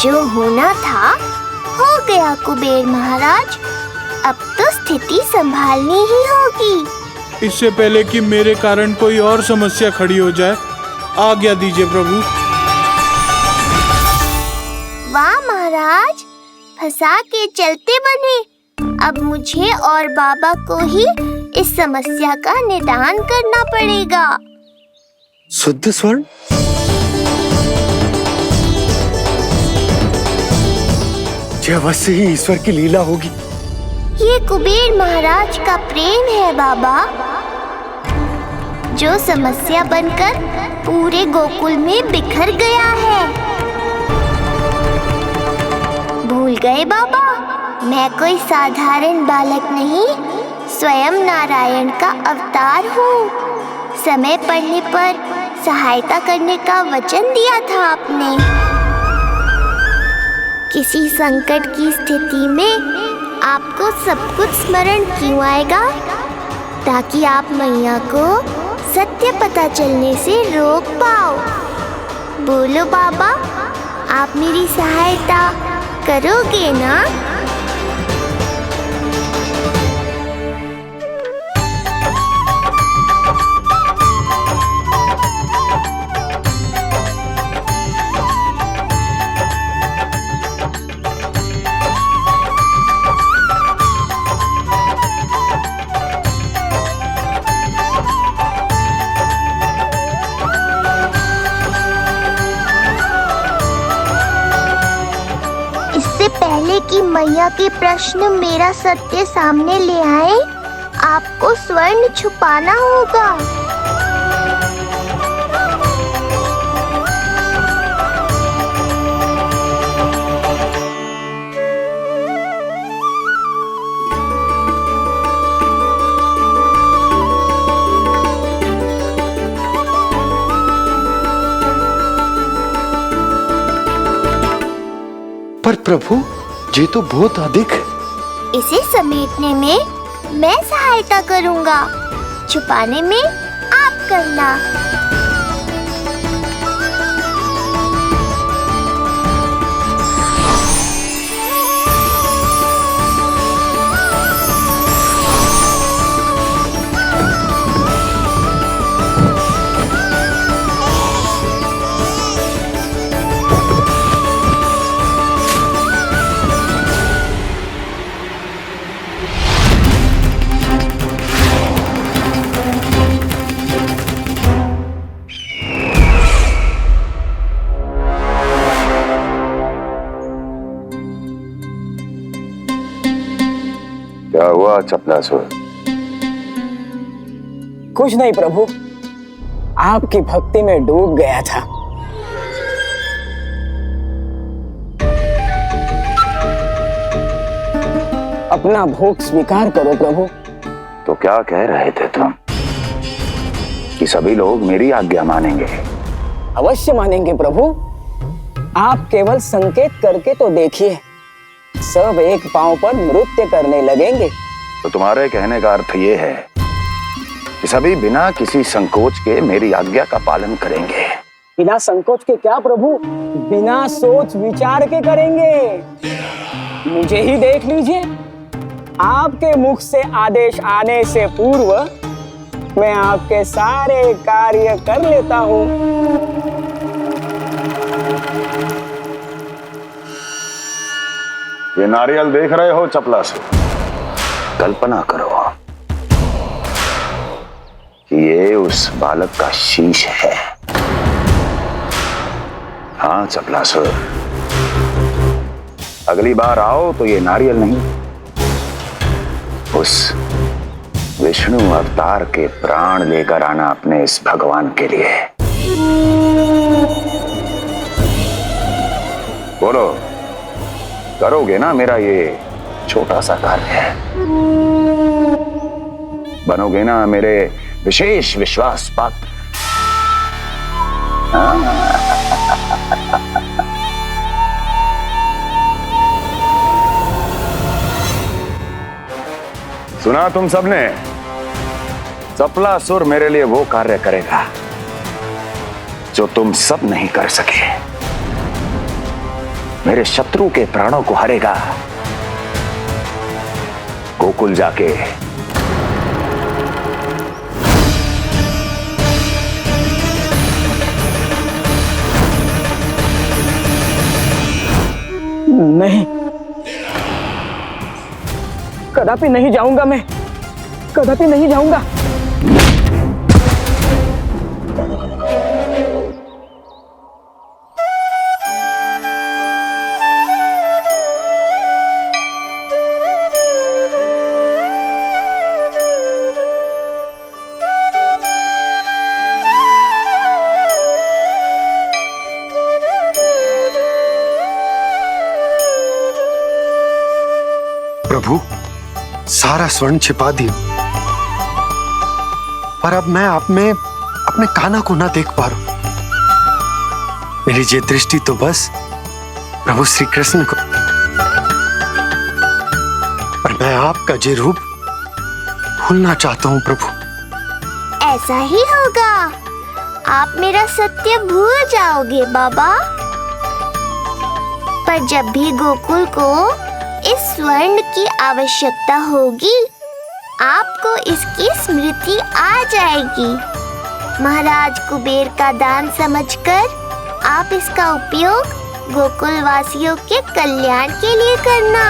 जो होना था हो गया कुबेर महाराज, अब तो स्थिति संभालनी ही होगी। इससे पहले कि मेरे कारण कोई और समस्या खड़ी हो जाए, आज्ञा दीजिए प्रभु। वाह महाराज, फंसा के चलते बने। अब मुझे और बाबा को ही इस समस्या का निदान करना पड़ेगा। शुद्ध स्वर्ण? यह अवश्य ही ईश्वर की लीला होगी। ये कुबेर महाराज का प्रेम है बाबा, जो समस्या बनकर पूरे गोकुल में बिखर गया है। भूल गए बाबा, मैं कोई साधारण बालक नहीं, स्वयं नारायण का अवतार हूँ। समय पड़ने पर सहायता करने का वचन दिया था आपने। किसी संकट की स्थिति में आपको सब कुछ स्मरण क्यों आएगा? ताकि आप मैया को सत्य पता चलने से रोक पाओ। बोलो बाबा, आप मेरी सहायता करोगे ना? पहले कि मैया के प्रश्न मेरा सत्य सामने ले आए, आपको स्वर्ण छुपाना होगा। पर प्रभु, ये तो बहुत अधिक। इसे समेटने में मैं सहायता करूंगा, छुपाने में आप करना। क्या हुआ चपलासुर? कुछ नहीं प्रभु, आपकी भक्ति में डूब गया था। अपना भोग स्वीकार करो प्रभु। तो क्या कह रहे थे तुम कि सभी लोग मेरी आज्ञा मानेंगे? अवश्य मानेंगे प्रभु, आप केवल संकेत करके तो देखिए, सब एक पांव पर नृत्य करने लगेंगे। तो तुम्हारे कहने का अर्थ ये है कि सभी बिना किसी संकोच के मेरी आज्ञा का पालन करेंगे? बिना संकोच के क्या प्रभु, बिना सोच विचार के करेंगे। मुझे ही देख लीजिए, आपके मुख से आदेश आने से पूर्व मैं आपके सारे कार्य कर लेता हूँ। ये नारियल देख रहे हो चपलासुर? कल्पना करो कि ये उस बालक का शीश है। हाँ चपलासुर, अगली बार आओ तो ये नारियल नहीं, उस विष्णु अवतार के प्राण लेकर आना अपने इस भगवान के लिए। बोलो, करोगे ना मेरा ये छोटा सा कार्य? बनोगे ना मेरे विशेष विश्वास पात्र? सुना तुम सबने? सपलासुर मेरे लिए वो कार्य करेगा जो तुम सब नहीं कर सके। मेरे शत्रु के प्राणों को हरेगा। गोकुल जाके नहीं, कदापि नहीं जाऊंगा मैं, कदापि नहीं जाऊंगा। प्रभु, सारा स्वर्ण छिपा दिया, पर अब मैं आप में अपने कान्हा को ना देख पा रहा हूं। मेरी ये दृष्टि तो बस प्रभु श्री कृष्ण को, पर मैं आपका ये रूप भूलना चाहता हूं प्रभु। ऐसा ही होगा, आप मेरा सत्य भूल जाओगे बाबा। पर जब भी गोकुल को इस स्वर्ण की आवश्यकता होगी, आपको इसकी स्मृति आ जाएगी। महाराज कुबेर का दान समझकर आप इसका उपयोग गोकुल वासियों के कल्याण के लिए करना।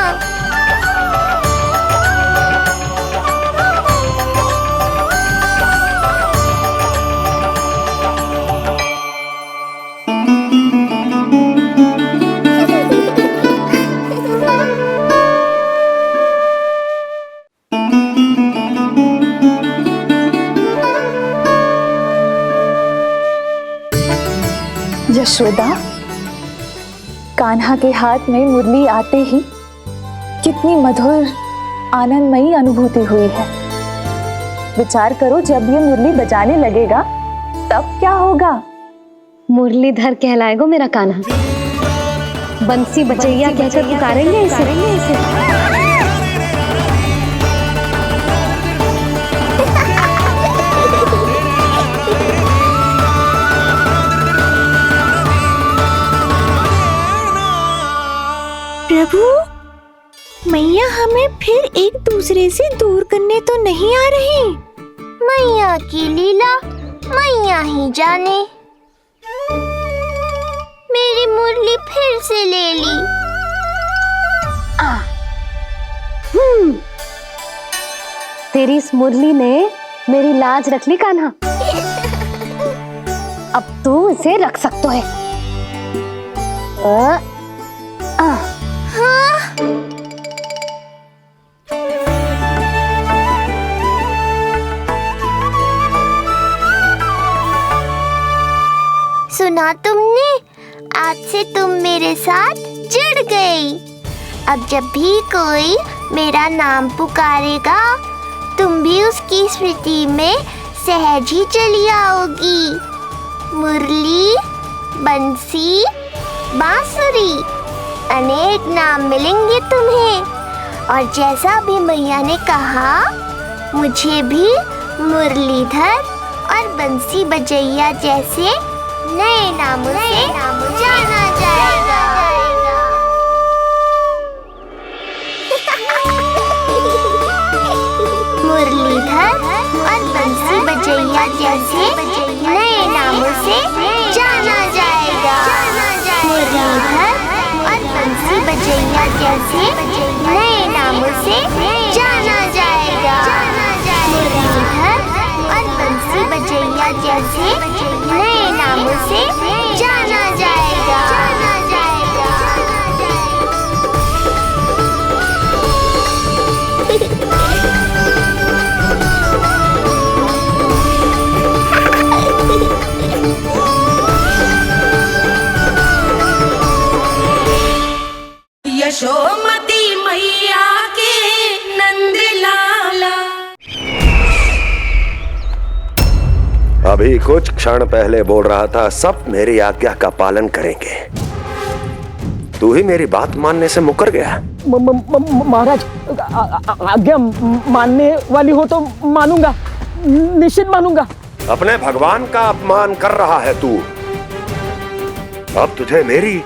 यशोदा, कान्हा के हाथ में मुरली आते ही कितनी मधुर आनंदमयी अनुभूति हुई है। विचार करो, जब ये मुरली बजाने लगेगा तब क्या होगा? मुरलीधर कहलाएगा मेरा कान्हा। बंसी बजैया कहकर पुकारेंगे इसे। प्रभु, मैया हमें फिर एक दूसरे से दूर करने तो नहीं आ रही। मैया की लीला मैया ही जाने। मेरी मुरली फिर से ले ली। तेरी इस मुरली ने मेरी लाज रख ली कान्हा। अब तू इसे रख सकता है। सुना तुमने? आज से तुम मेरे साथ जुड़ गई। अब जब भी कोई मेरा नाम पुकारेगा, तुम भी उसकी स्मृति में सहज ही चली आओगी। मुरली, बंसी, बांसुरी, अनेक नाम मिलेंगे तुम्हें। और जैसा भी मैया ने कहा, मुझे भी मुरलीधर और बंसी बजैया जैसे नए नामों से जाना जाएगा। मुरलीधर और बंसी बजैया जैसे नए नामों से जाना जाएगा। मुरलीधर और बंसी बजैया जैसे नए नामों से जाना जाएगा। मुरलीधर और बंसी बजैया जैसे नए नामों से जाना जाएगा। यशोमती मैया के नंद लाला। अभी कुछ क्षण पहले बोल रहा था, सब मेरी आज्ञा का पालन करेंगे। तू ही मेरी बात मानने से मुकर गया। महाराज, आज्ञा मानने वाली हो तो मानूंगा, निश्चित मानूंगा। अपने भगवान का अपमान कर रहा है तू। अब तुझे मेरी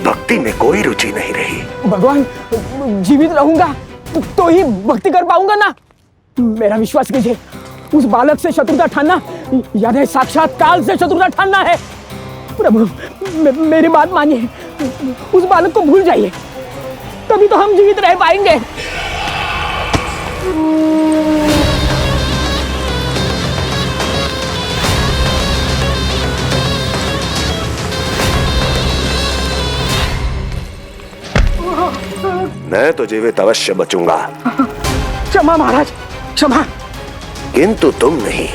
भक्ति में कोई रुचि नहीं रही। भगवान, जीवित रहूंगा तो ही भक्ति कर पाऊंगा ना। मेरा विश्वास कीजिए, उस बालक से शत्रुता ठानना यानी साक्षात काल से शत्रुता ठानना है। प्रभु, मेरी बात मानिए, उस बालक को भूल जाइए, तभी तो हम जीवित रह पाएंगे। मैं तो जीवित अवश्य बचूंगा। क्षमा महाराज, क्षमा। किंतु तुम नहीं।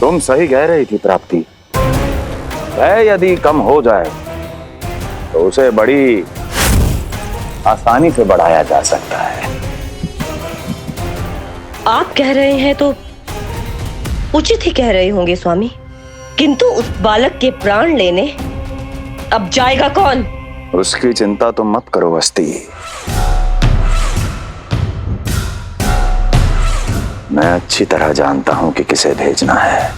तुम सही कह रही थी प्राप्ति। भय यदि कम हो जाए तो उसे बड़ी आसानी से बढ़ाया जा सकता है। आप कह रहे हैं तो उचित ही कह रहे होंगे स्वामी, किंतु उस बालक के प्राण लेने अब जाएगा कौन? उसकी चिंता तो मत करो वस्ती। मैं अच्छी तरह जानता हूं कि किसे भेजना है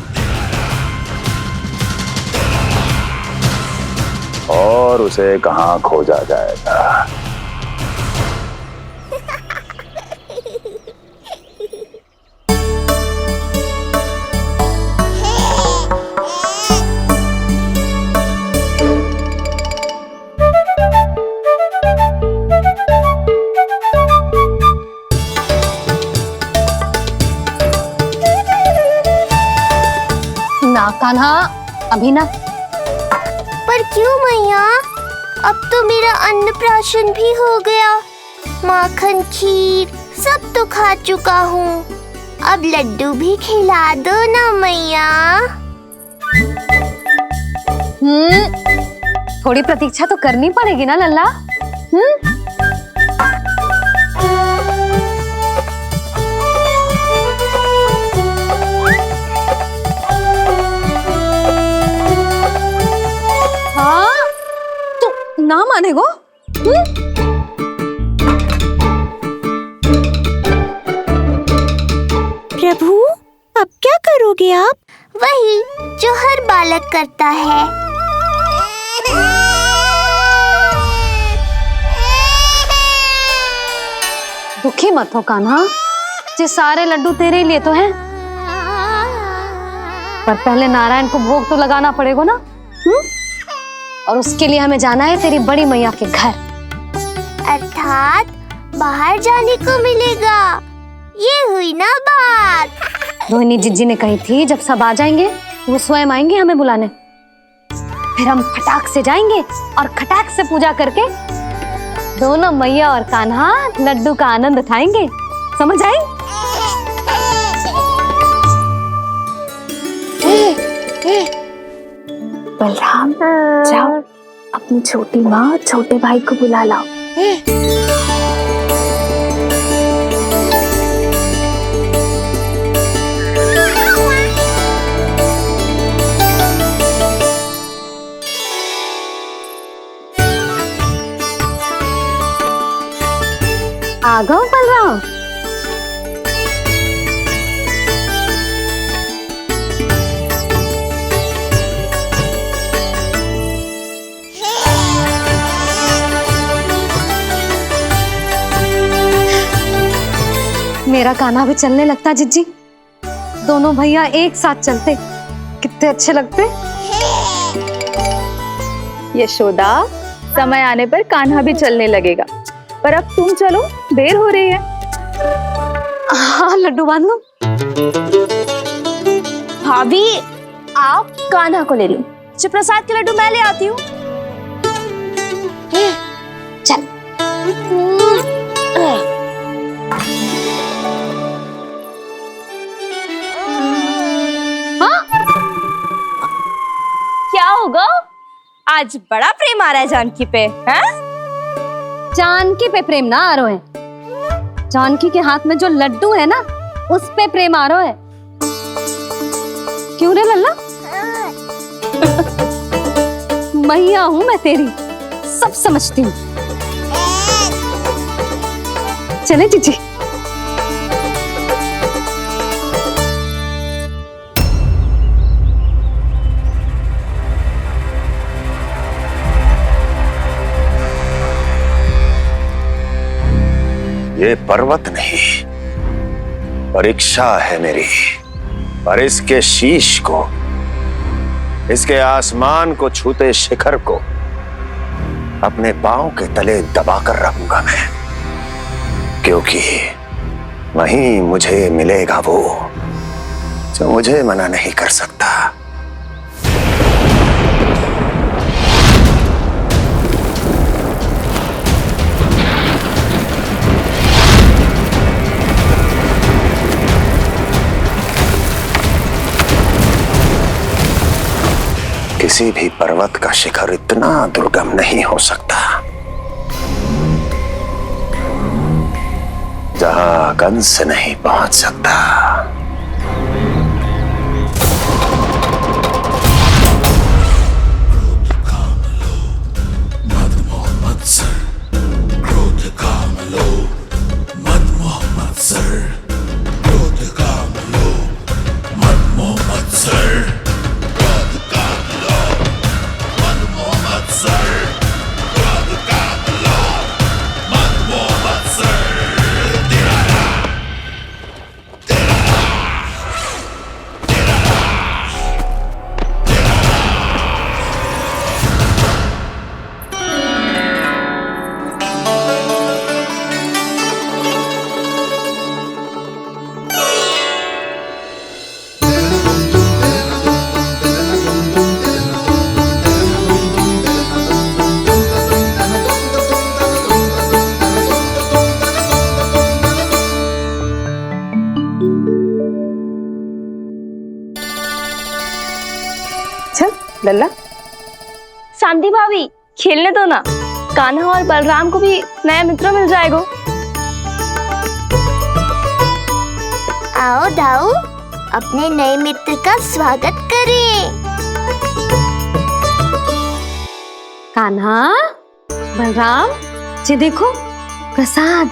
और उसे कहां खोजा जाएगा। ना कान्हा, अभी ना। पर क्यों मैया? अब तो मेरा अन्नप्राशन भी हो गया। माखन, खीर सब तो खा चुका हूँ। अब लड्डू भी खिला दो ना मैया। थोड़ी प्रतीक्षा तो करनी पड़ेगी ना लल्ला। ना मानेगो? प्रभु, अब क्या करोगे आप? वही जो हर बालक करता है। दुखी मत हो कान्हा, ये सारे लड्डू तेरे लिए तो हैं। पर पहले नारायण को भोग तो लगाना पड़ेगा ना। और उसके लिए हमें जाना है तेरी बड़ी मैया के घर। अर्थात बाहर जाने को मिलेगा। ये हुई ना बात। रोहिणी जिज्जी ने कही थी जब सब आ जाएंगे वो स्वयं आएंगे हमें बुलाने। फिर हम फटाक से जाएंगे और खटाक से पूजा करके दोनों मैया और कान्हा लड्डू का आनंद उठाएंगे। समझ आई? बलराम, जाओ अपनी छोटी माँ और छोटे भाई को बुला लाओ। आ गओ बलराम। मेरा कान्हा भी चलने लगता जिज्जी। दोनों भैया एक साथ चलते कितने अच्छे लगते। यशोदा, समय आने पर कान्हा भी चलने लगेगा, पर अब तुम चलो, देर हो रही है। हाँ, लड्डू बांध लो। भाभी, आप कान्हा को ले लो, प्रसाद के लड्डू मैं ले आती हूँ। चल। क्या होगा? आज बड़ा प्रेम आ रहा है जानकी पे, हैं? जानकी पे प्रेम ना आ रहा है, जानकी के हाथ में जो लड्डू है ना, उस पे प्रेम आ रहा है। क्यों रे लल्ला? मैया हूं मैं तेरी, सब समझती हूँ। चले जीजी। ये पर्वत नहीं, परीक्षा है मेरी। पर इसके शीश को, इसके आसमान को छूते शिखर को अपने पांव के तले दबाकर रखूंगा मैं, क्योंकि वहीं मुझे मिलेगा वो जो मुझे मना नहीं कर सकता। किसी भी पर्वत का शिखर इतना दुर्गम नहीं हो सकता जहां कंस नहीं पहुंच सकता। लल्ला। शांति भाभी, खेलने दो ना, कान्हा और बलराम को भी नया मित्र मिल जाएगा। आओ दाऊ, अपने नए मित्र का स्वागत करें। कान्हा, बलराम, ये देखो प्रसाद।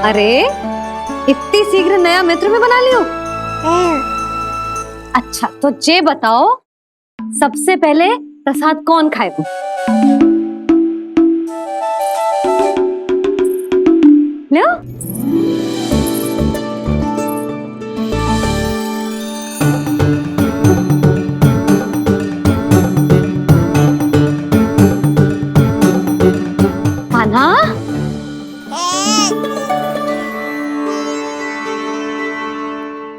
अरे इतनी शीघ्र नया मित्र भी बना लियो? अच्छा तो ये बताओ, सबसे पहले प्रसाद कौन खाएगा? लो। कान्हा,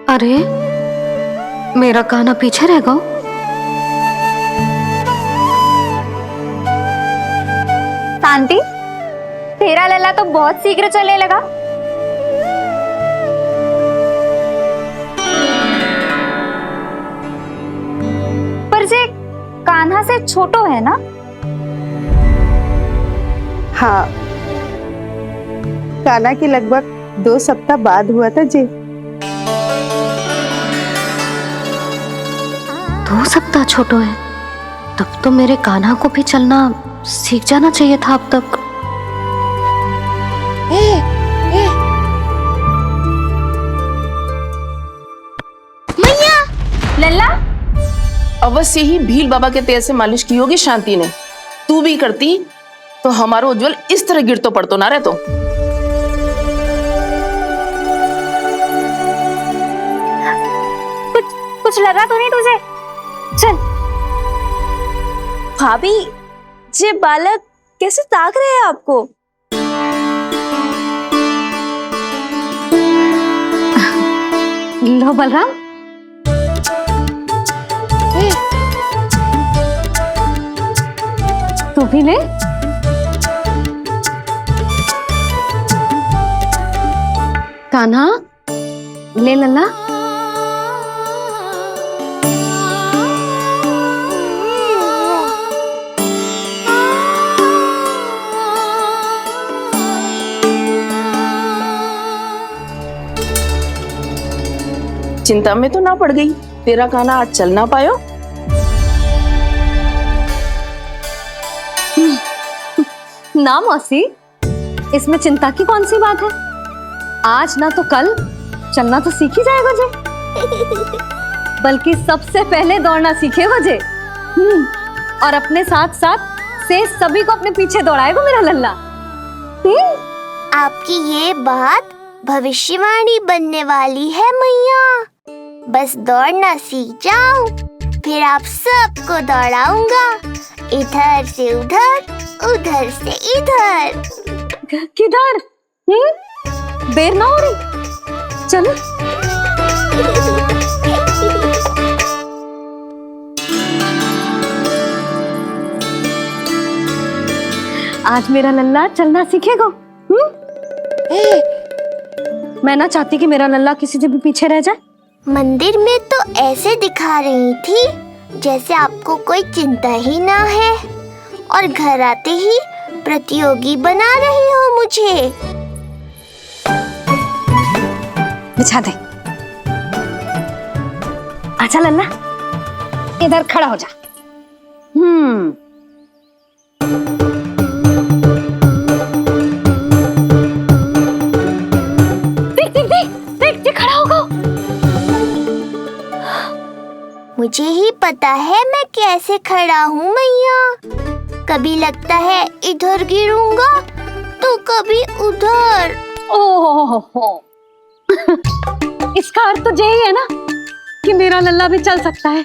अरे मेरा कान्हा पीछे रह गया। शांति, तेरा लल्ला तो बहुत शीघ्र चलने लगा। पर जे कान्हा से छोटो है ना? हाँ, कान्हा की लगभग 2 सप्ताह बाद हुआ था जी। 2 सप्ताह छोटो है, तब तो मेरे कान्हा को भी चलना सीख जाना चाहिए था अब तक। मैया, लल्ला, अवश्य ही भील बाबा के तेल से मालिश की होगी शांति ने। तू भी करती तो हमारा उज्जवल इस तरह गिर तो पड़तो ना रहे तो। कुछ लगा तो नहीं तुझे? चल। भाभी, ये बालक कैसे ताक रहे हैं आपको? लो बलराम। तू भी ले। कान्हा, ले लल्ला। चिंता में तो ना पड़ गई, तेरा कान्हा आज चल ना पायो। ना मौसी, इसमें चिंता की कौन सी बात है? आज ना तो कल चलना तो सीख ही जाएगा जे। बल्कि सबसे पहले दौड़ना सीखेगा जे। और अपने साथ साथ से सभी को अपने पीछे दौड़ाएगा मेरा लल्ला। आपकी ये बात भविष्यवाणी बनने वाली है मैया। बस दौड़ना सीख जाऊं, फिर आप सबको दौड़ाऊंगा, इधर से उधर, उधर से इधर। किधर? देर ना हो रही, चलो। आज मेरा लल्ला चलना सीखेगा। मैं ना चाहती कि मेरा लल्ला किसी से भी पीछे रह जाए। मंदिर में तो ऐसे दिखा रही थी जैसे आपको कोई चिंता ही ना है, और घर आते ही प्रतियोगी बना रही हो मुझे। बिछा दे। आजा लल्ला, इधर खड़ा हो जा। देख खड़ा होगा। मुझे ही पता है मैं कैसे खड़ा हूँ मैया। कभी लगता है इधर गिरूंगा तो कभी उधर। ओह, इसका अर्थ तो यही है ना कि मेरा लल्ला भी चल सकता है।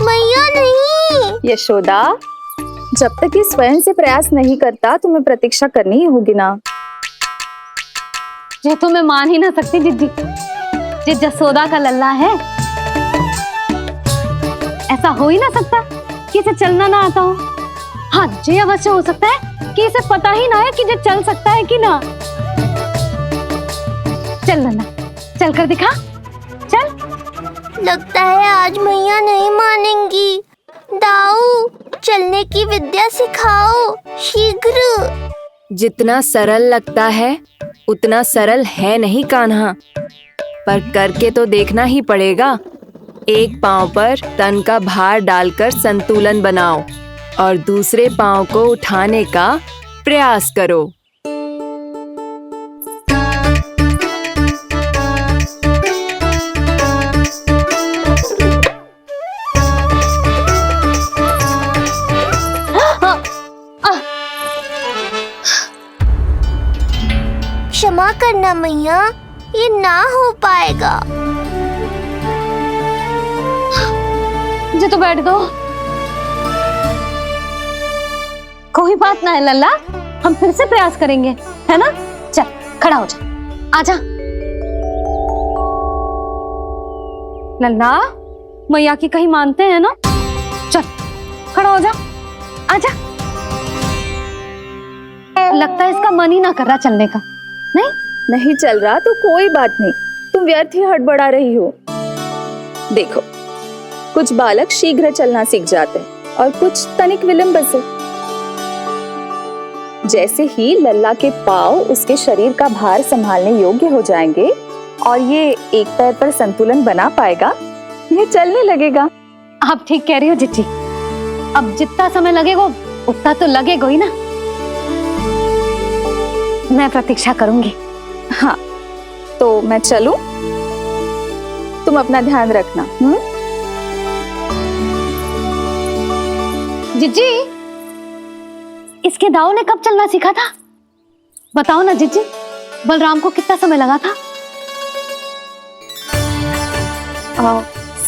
मैया नहीं। यशोदा, जब तक ये स्वयं से प्रयास नहीं करता तुम्हें प्रतीक्षा करनी ही होगी ना। ये तो मैं मान ही ना सकती जिद्दी, ये जसोदा का लल्ला है। ऐसा हो ही ना सकता कि इसे चलना ना आता हो। हाँ, ये अवश्य हो सकता है कि इसे पता ही ना है कि ये चल सकता है कि ना। चल लल्ला, चल कर दिखा, चल। लगता है आज मैया नहीं मानेंगी। दाऊ, चलने की विद्या सिखाओ शीघ्र। जितना सरल लगता है उतना सरल है नहीं कान्हा, पर करके तो देखना ही पड़ेगा। एक पांव पर तन का भार डालकर संतुलन बनाओ और दूसरे पांव को उठाने का प्रयास करो। क्षमा करना मैया, ये ना हो पाएगा। मुझे तो बैठ दो। कोई बात ना है लल्ला, हम फिर से प्रयास करेंगे, है ना? चल खड़ा हो जा, आजा। लल्ला, मैया की कहीं मानते हैं ना? चल खड़ा हो जा, आजा। लगता है इसका मन ही ना कर रहा चलने का। नहीं चल रहा तो कोई बात नहीं, तुम व्यर्थ ही हड़बड़ा रही हो। देखो, कुछ बालक शीघ्र चलना सीख जाते हैं और कुछ तनिक विलंब से। जैसे ही लल्ला के पांव उसके शरीर का भार संभालने योग्य हो जाएंगे और ये एक पैर पर संतुलन बना पाएगा, ये चलने लगेगा। आप ठीक कह रही हो जिज्जी। अब जितना समय लगेगा उतना तो लगेगा ही ना। मैं प्रतीक्षा करूंगी। हाँ, तो मैं चलूं? तुम अपना ध्यान रखना। जिज्जी, इसके दाऊ ने कब चलना सीखा था? बताओ ना जिज्जी। बलराम को कितना समय लगा था?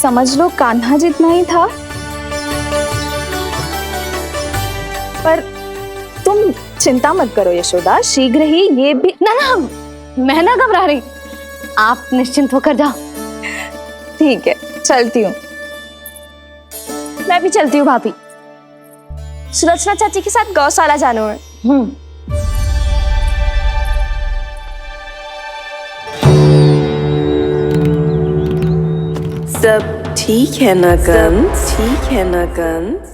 समझ लो कान्हा जितना ही था। पर तुम चिंता मत करो यशोदा, शीघ्र ही ये भी। ना, मैं ना घबरा रही, आप निश्चिंत होकर जाओ। ठीक है, चलती हूँ। मैं भी चलती हूँ भाभी। सुरचना चाची के साथ गौशाला जाना है। सब ठीक है ना कंस? ठीक है ना कंस?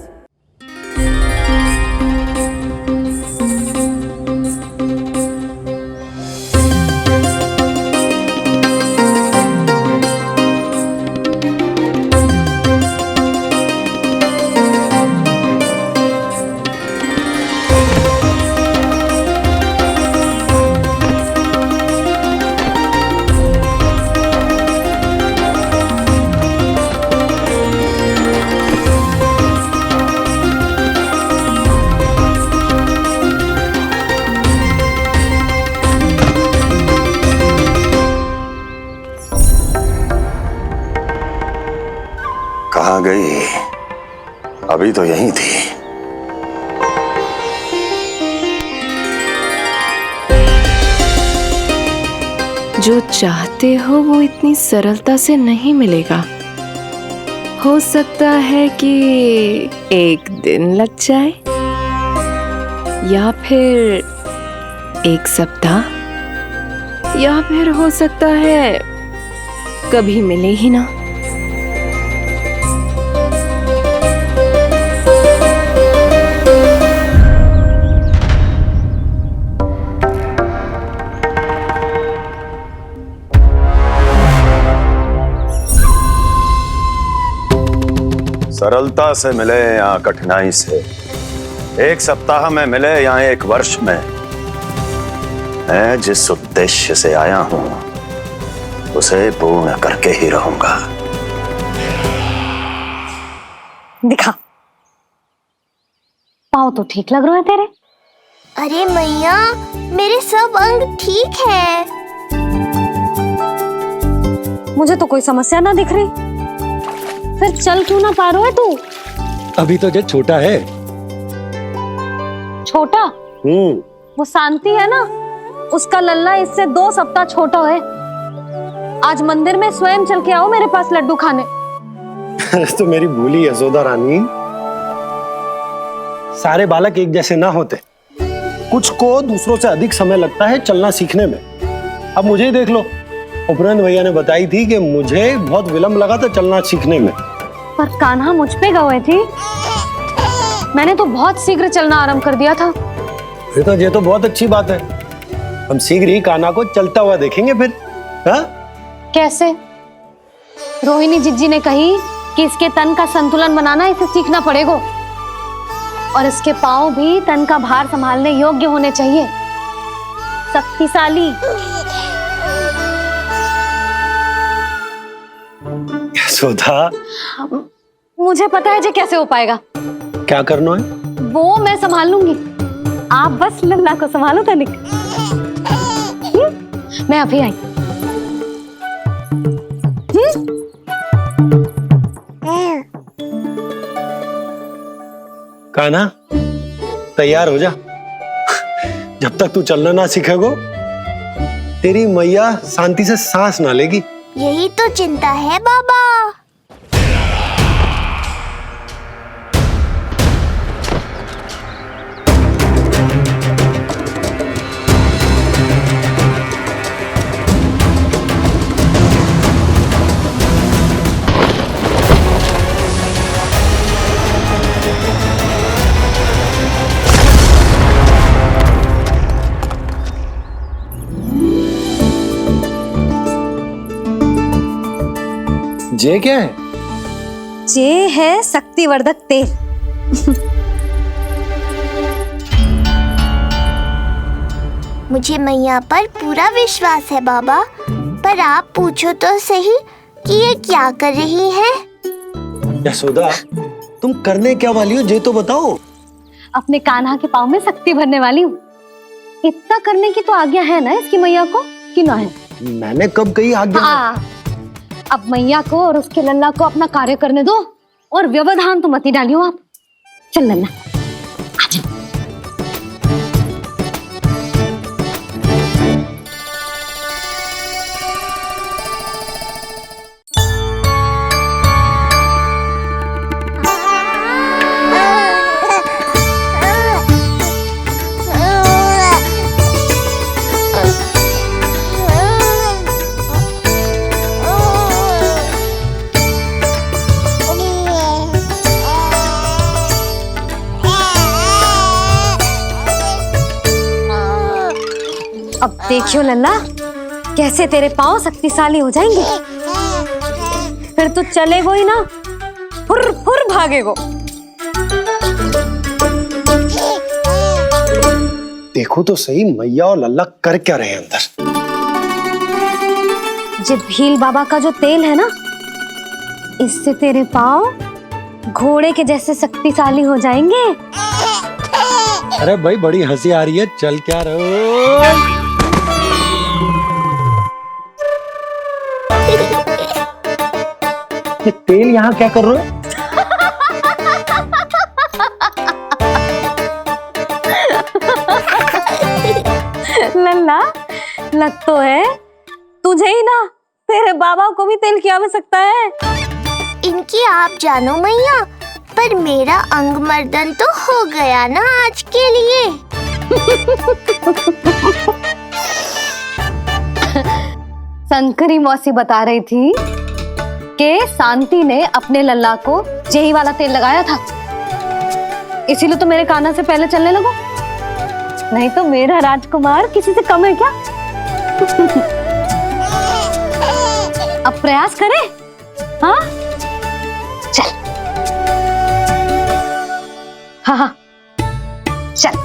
कहाँ गई? अभी तो यहीं थी। जो चाहते हो वो इतनी सरलता से नहीं मिलेगा। हो सकता है कि एक दिन लग जाए या फिर एक सप्ताह, या फिर हो सकता है कभी मिले ही ना। सरलता से मिले या कठिनाई से, एक सप्ताह में मिले या एक वर्ष में, मैं जिस उद्देश्य से आया हूं उसे पूर्ण करके ही रहूंगा। दिखा, पाँव तो ठीक लग रहे हैं तेरे। अरे मैया, मेरे सब अंग ठीक है। मुझे तो कोई समस्या ना दिख रही। फिर चल क्यों ना पा रहा है तू? अभी तो जो छोटा है। छोटा? वो शांति है ना, उसका लल्ला इससे 2 सप्ताह छोटा है। आज मंदिर में स्वयं चल के आओ मेरे पास लड्डू खाने। तो मेरी भूली यशोदा रानी, सारे बालक एक जैसे ना होते। कुछ को दूसरों से अधिक समय लगता है चलना सीखने में। अब मुझे ही देख लो, उपरांत भैया ने बताई थी कि मुझे बहुत विलंब लगा था चलना सीखने में। पर कान्हा मुझ पे गए थी, मैंने तो बहुत शीघ्र चलना आरंभ कर दिया था। फिर तो ये तो बहुत अच्छी बात है। हम शीघ्र ही कान्हा को चलता हुआ देखेंगे फिर। हाँ? कैसे? रोहिणी जिज्जी ने कही कि इसके तन का संतुलन बनाना इसे सीखना पड़ेगा, और इसके पांव भी तन का भार संभालने योग्य होने चाहिए, शक्तिशाली। यशोदा, मुझे पता है जी कैसे हो पाएगा। क्या करना है? वो मैं संभाल लूंगी, आप बस लल्ला को संभालो तनिक। मैं अभी आई। कान्हा, तैयार हो जा। जब तक तू चलना ना सीखेगो, तेरी मैया शांति से सांस ना लेगी। यही तो चिंता है बाबा। जे क्या है? जे है शक्तिवर्धक तेल। मुझे मैया पर पूरा विश्वास है बाबा, पर आप पूछो तो सही कि ये क्या कर रही है। यशोदा, तुम करने क्या वाली हो, ये तो बताओ। अपने कान्हा के पाँव में शक्ति भरने वाली हूँ। इतना करने की तो आज्ञा है ना इसकी मैया को, कि ना है? मैंने कब कही आज्ञा? अब मैया को और उसके लल्ला को अपना कार्य करने दो, और व्यवधान तो मत ही डालियो आप। चल लल्ला, आजा। अब देखियो लल्ला, कैसे तेरे पांव शक्तिशाली हो जाएंगे। फिर तू चलेगो ही ना, फुर फुर भागेगो। देखो तो सही, मैया और लल्ला कर क्या रहे हैं अंदर। जो भील बाबा का जो तेल है ना, इससे तेरे पांव घोड़े के जैसे शक्तिशाली हो जाएंगे। अरे भाई, बड़ी हंसी आ रही है, चल क्या रहो। ये तेल यहाँ क्या कर रहे हो? लग तो है तुझे ही ना, तेरे बाबा को भी तेल की आवश्यकता है। इनकी आप जानो मैया, पर मेरा अंग मर्दन तो हो गया ना आज के लिए। शंकरी मौसी बता रही थी कि शांति ने अपने लल्ला को यही वाला तेल लगाया था, इसीलिए तो मेरे कान्हा से पहले चलने लगो, नहीं तो मेरा राजकुमार किसी से कम है क्या? अब प्रयास करें, हाँ चल, हाँ हाँ चल,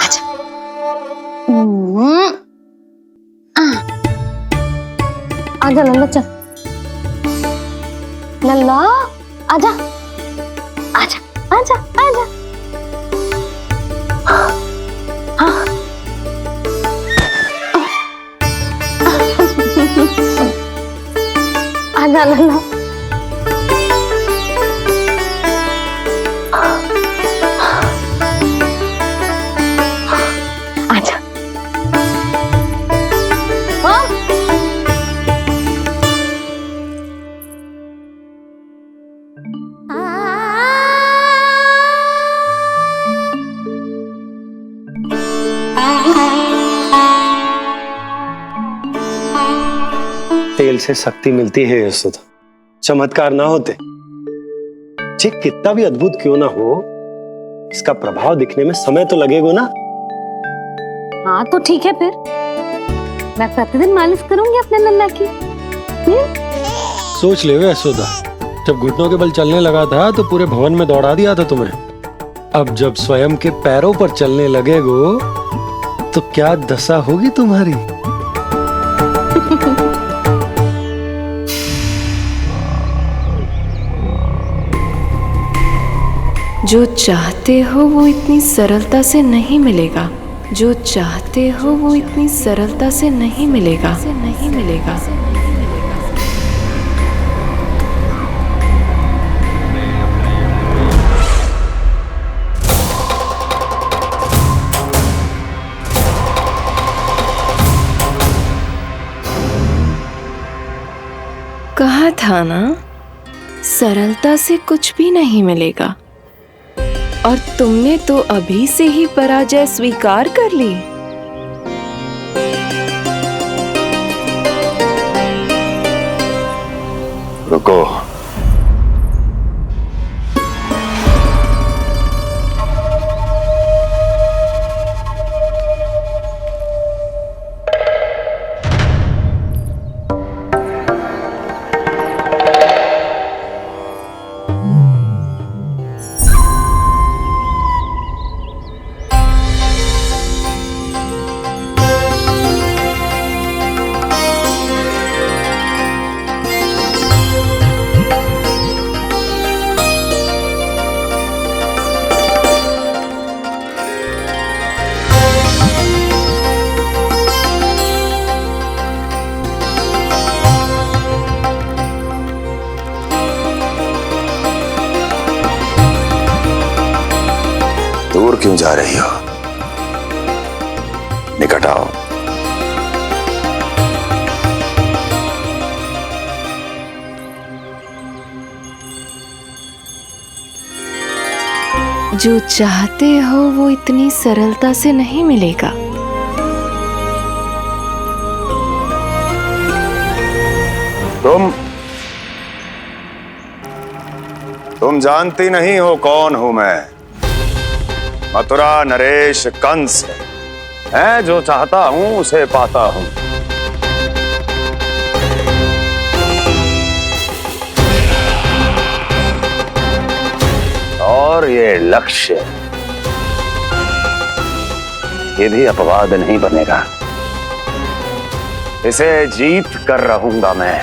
आजा। आजा लल्ला, चल लल्ला, आजा आजा आजा आजा। हाँ आजा लल्ला। आजा। हाँ तेल से शक्ति मिलती है यशोदा, चमत्कार ना होते, जे कितना भी अद्भुत क्यों ना हो, इसका प्रभाव दिखने में समय तो लगेगा ना। हाँ तो ठीक है, फिर मैं प्रतिदिन मालिश करूंगी अपने लल्ला की। सोच ले यशोदा, जब घुटनों के बल चलने लगा था तो पूरे भवन में दौड़ा दिया था तुम्हें, अब जब स्वयं के पैरों पर चलने लगेगो तो क्या दशा होगी तुम्हारी। जो चाहते हो वो इतनी सरलता से नहीं मिलेगा, जो चाहते हो वो इतनी सरलता से नहीं मिलेगा, नहीं मिलेगा। कहा था ना, सरलता से कुछ भी नहीं मिलेगा, और तुमने तो अभी से ही पराजय स्वीकार कर ली। रुको, दूर क्यों जा रही हो? निकट आओ। जो चाहते हो वो इतनी सरलता से नहीं मिलेगा। तुम जानती नहीं हो कौन हूं मैं। मथुरा नरेश कंस है, जो चाहता हूं उसे पाता हूं। और ये लक्ष्य, ये भी अपवाद नहीं बनेगा। इसे जीत कर रहूंगा मैं।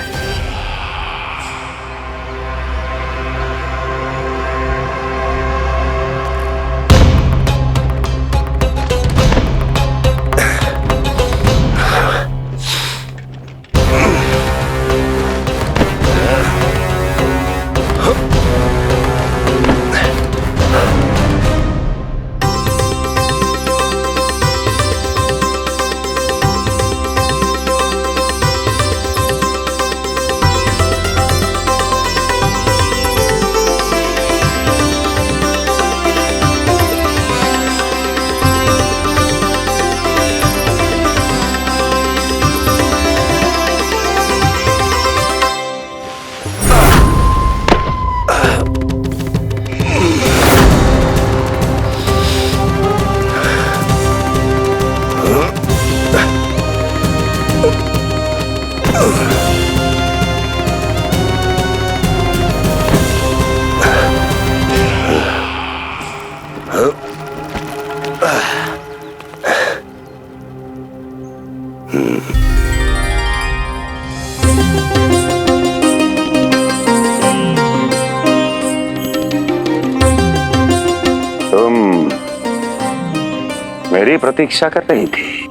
मेरी प्रतीक्षा कर रही थी।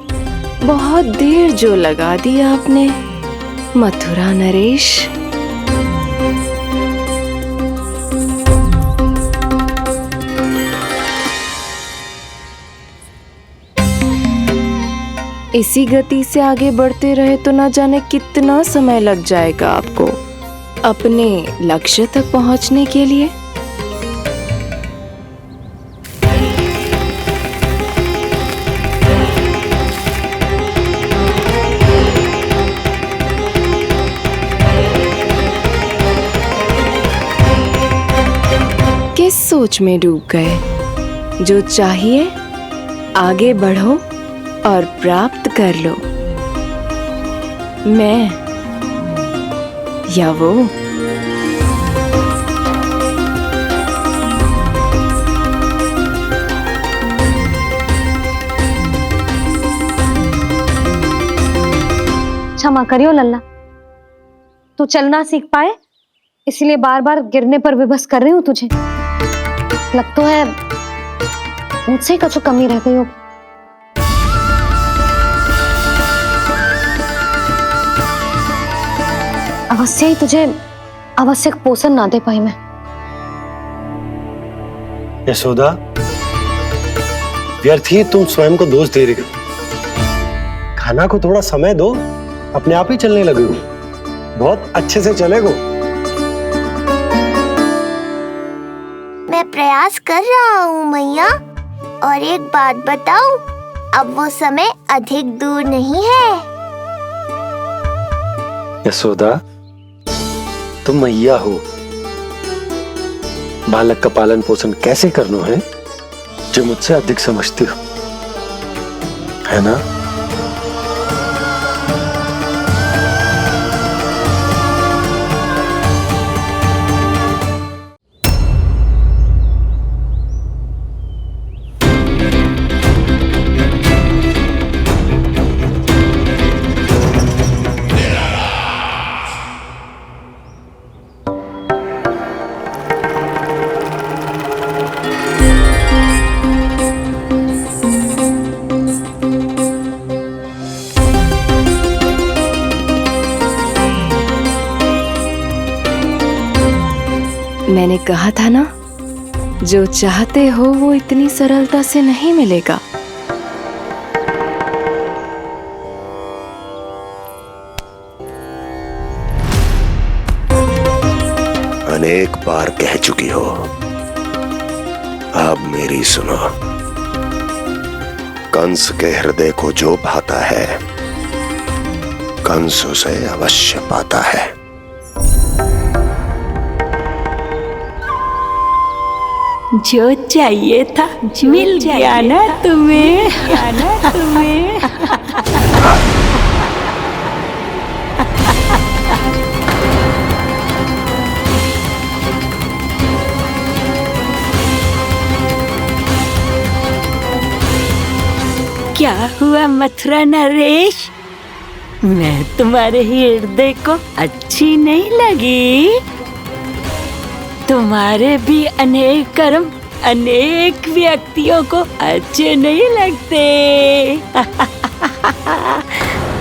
बहुत देर जो लगा दी आपने मथुरा नरेश। इसी गति से आगे बढ़ते रहे तो ना जाने कितना समय लग जाएगा आपको अपने लक्ष्य तक पहुंचने के लिए। किस सोच में डूब गए? जो चाहिए आगे बढ़ो और प्राप्त कर लो। मैं या वो? क्षमा करियो लल्ला, तू चलना सीख पाए इसलिए बार बार गिरने पर विवश कर रही हूँ तुझे। लगता है मुझसे ही कुछ कमी रह गई हो। अवश्य ही तुझे आवश्यक पोषण ना दे पाई मैं। यशोदा, व्यर्थ ही तुम स्वयं को दोष दे रही हो। खाना को थोड़ा समय दो, अपने आप ही चलने लगेगो, बहुत अच्छे से चलेगो। मैं प्रयास कर रहा हूँ मैया, और एक बात बताऊं, अब वो समय अधिक दूर नहीं है। यशोदा, तुम मैया हो, बालक का पालन पोषण कैसे करना है जो मुझसे अधिक समझती हो, है ना? मैंने कहा था ना, जो चाहते हो वो इतनी सरलता से नहीं मिलेगा। अनेक बार कह चुकी हो, अब मेरी सुनो। कंस के हृदय को जो भाता है, कंस उसे अवश्य पाता है। जो चाहिए था मिल गया ना तुम्हें। क्या हुआ मथुरा नरेश, मैं तुम्हारे हृदय को अच्छी नहीं लगी? तुम्हारे भी अनेक कर्म अनेक व्यक्तियों को अच्छे नहीं लगते।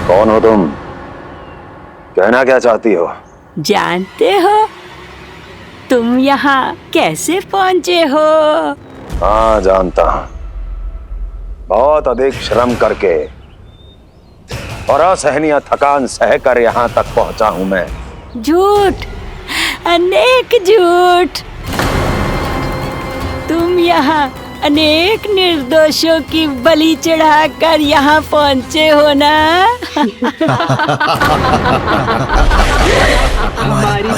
कौन हो तुम? कहना क्या चाहती हो? जानते हो तुम यहाँ कैसे पहुँचे हो? हाँ जानता हूँ, बहुत अधिक श्रम करके और असहनीय थकान सहकर यहाँ तक पहुँचा हूँ मैं। झूठ, अनेक झूठ। तुम यहाँ अनेक निर्दोषों की बलि चढ़ाकर यहाँ पहुँचे हो ना? हमारी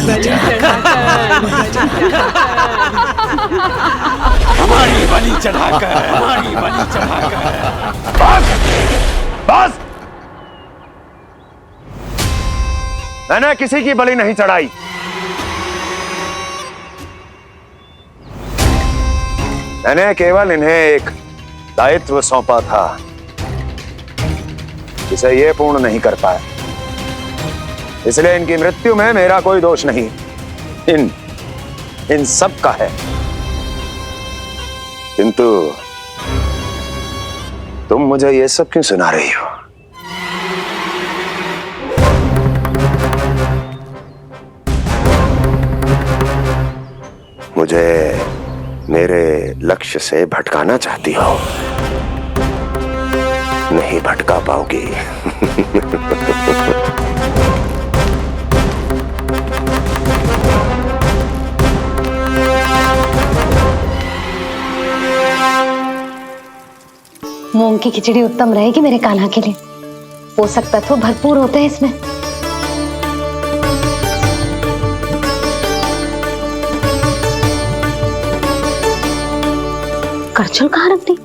बलि चढ़ाकर, हमारी बलि चढ़ाकर। बस, बस। मैंने किसी की बलि नहीं चढ़ाई। मैंने केवल इन्हें एक दायित्व सौंपा था जिसे ये पूर्ण नहीं कर पाए, इसलिए इनकी मृत्यु में मेरा कोई दोष नहीं, इन सब का है। किंतु तुम मुझे ये सब क्यों सुना रही हो? मुझे मेरे लक्ष्य से भटकाना चाहती हो? नहीं भटका पाओगी। मूंग की खिचड़ी उत्तम रहेगी मेरे कान्हा के लिए। पोषक तत्व भरपूर होते हैं इसमें। करछुल कहाँ रख दी?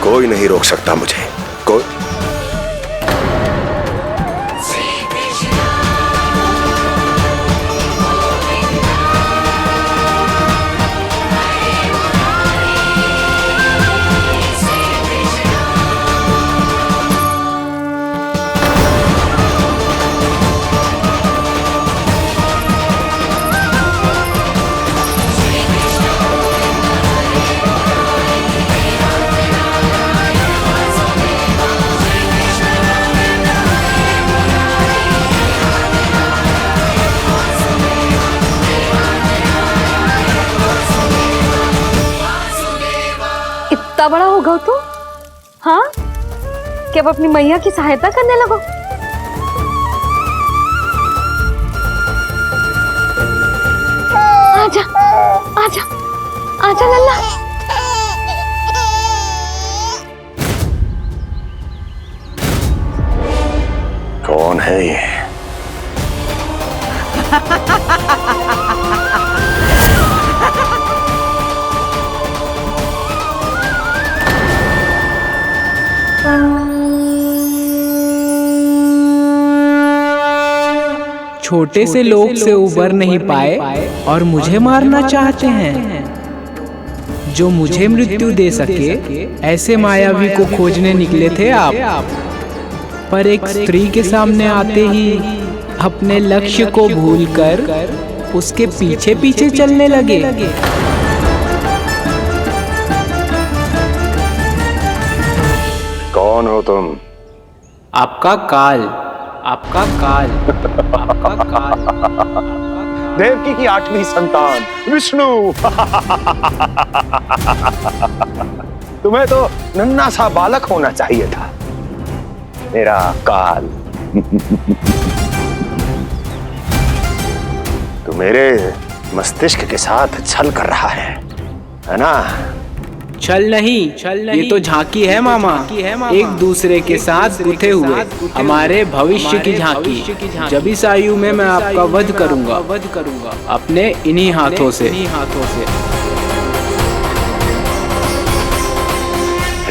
कोई नहीं रोक सकता मुझे, कोई। इतना बड़ा हो गया तू? हाँ, कि अब अपनी मैया की सहायता करने लगो? आजा, आजा, आजा लल्ला। कौन है ये? छोटे से लोग से उबर नहीं पाए और मुझे मारना चाहते हैं। जो मुझे मृत्यु दे सके ऐसे मायावी को खोजने निकले थे आप, पर एक स्त्री के सामने आते ही अपने लक्ष्य को भूलकर उसके पीछे पीछे चलने लगे। कौन हो तुम? आपका काल, आपका काल, आपका काल। देवकी की 8वीं संतान विष्णु। तुम्हें तो नन्हा सा बालक होना चाहिए था। मेरा काल। तू मेरे मस्तिष्क के साथ छल कर रहा है ना? छल नहीं, ये तो झांकी है मामा। एक दूसरे के साथ गुथे हुए हमारे भविष्य की झांकी। जब इस आयु में मैं आपका वध करूंगा अपने इन्हीं हाथों से।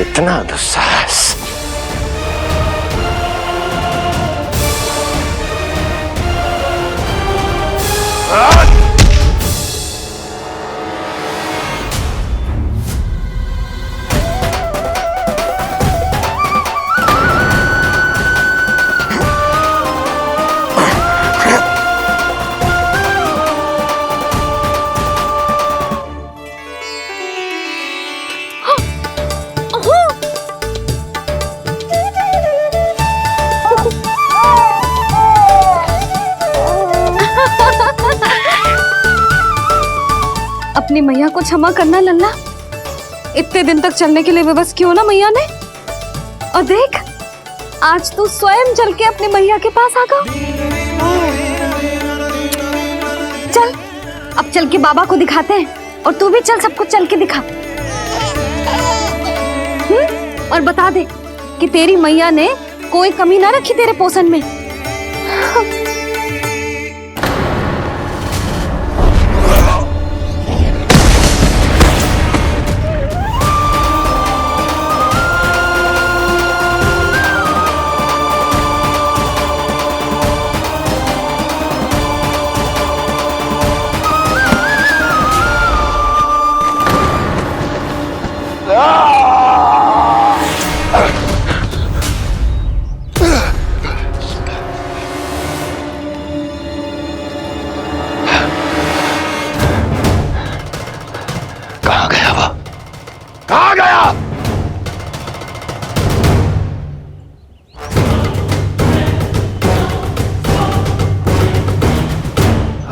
इतना दुस्साहस! अपनी मैया को क्षमा करना लल्ला। इतने दिन तक चलने के लिए विवश क्यों ना मैया ने। और देख, आज तू स्वयं चल के अपनी मैया के पास आ गया। चल, अब चल के बाबा को दिखाते हैं। और तू भी चल, सबको चल के दिखा। और बता दे कि तेरी मैया ने कोई कमी ना रखी तेरे पोषण में।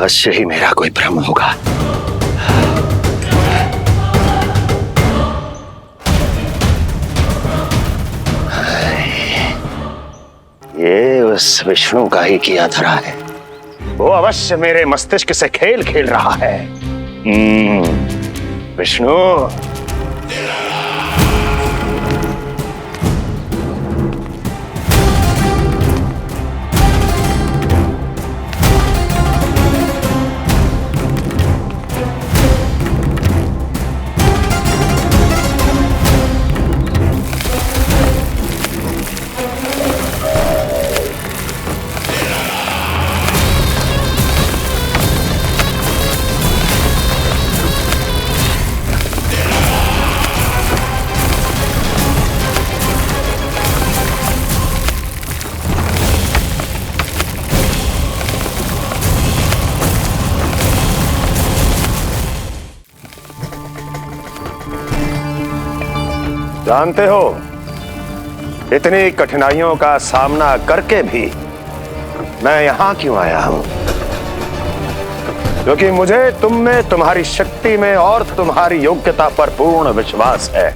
अवश्य ही मेरा कोई भ्रम होगा। ये उस विष्णु का ही किया धरा है। वो अवश्य मेरे मस्तिष्क से खेल खेल रहा है। विष्णु, जानते हो, इतनी कठिनाइयों का सामना करके भी मैं यहां क्यों आया हूं? क्योंकि मुझे तुम में, तुम्हारी शक्ति में और तुम्हारी योग्यता पर पूर्ण विश्वास है।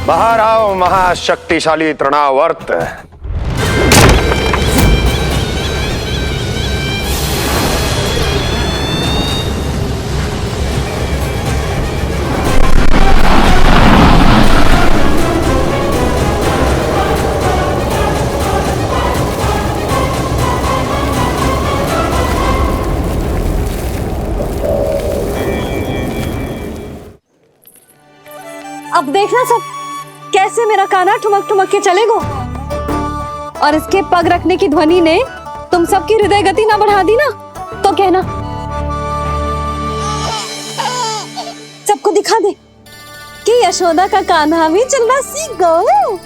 बाहर आओ महाशक्तिशाली तृणावर्त। अब देखना सब कैसे मेरा कान्हा ठुमक ठुमक के चलेगा। और इसके पग रखने की ध्वनि ने तुम सबकी हृदय गति ना बढ़ा दी ना, तो कहना। सबको दिखा दे कि यशोदा का कान्हा भी चलना सीख गो।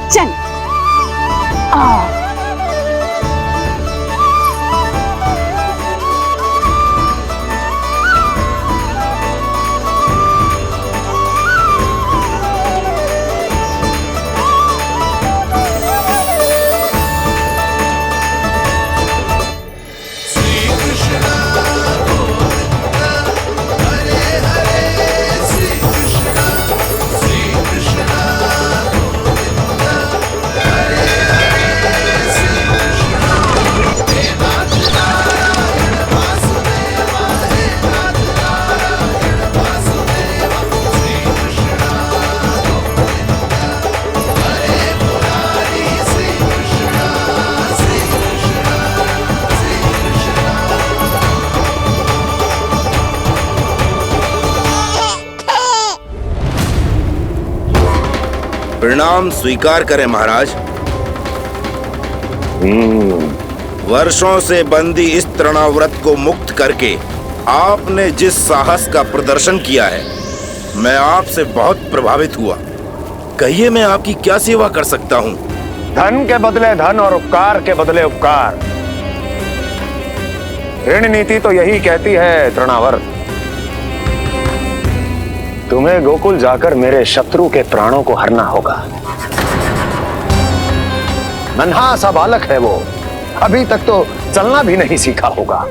चल प्रणाम स्वीकार करें महाराज। वर्षों से बंदी इस तृणाव्रत को मुक्त करके आपने जिस साहस का प्रदर्शन किया है, मैं आपसे बहुत प्रभावित हुआ। कहिए मैं आपकी क्या सेवा कर सकता हूं? धन के बदले धन और उपकार के बदले उपकार। ऋण नीति तो यही कहती है तृणावर्त। तुम्हें गोकुल जाकर मेरे शत्रु के प्राणों को हरना होगा। नन्हा सा बालक है वो, अभी तक तो चलना भी नहीं सीखा होगा।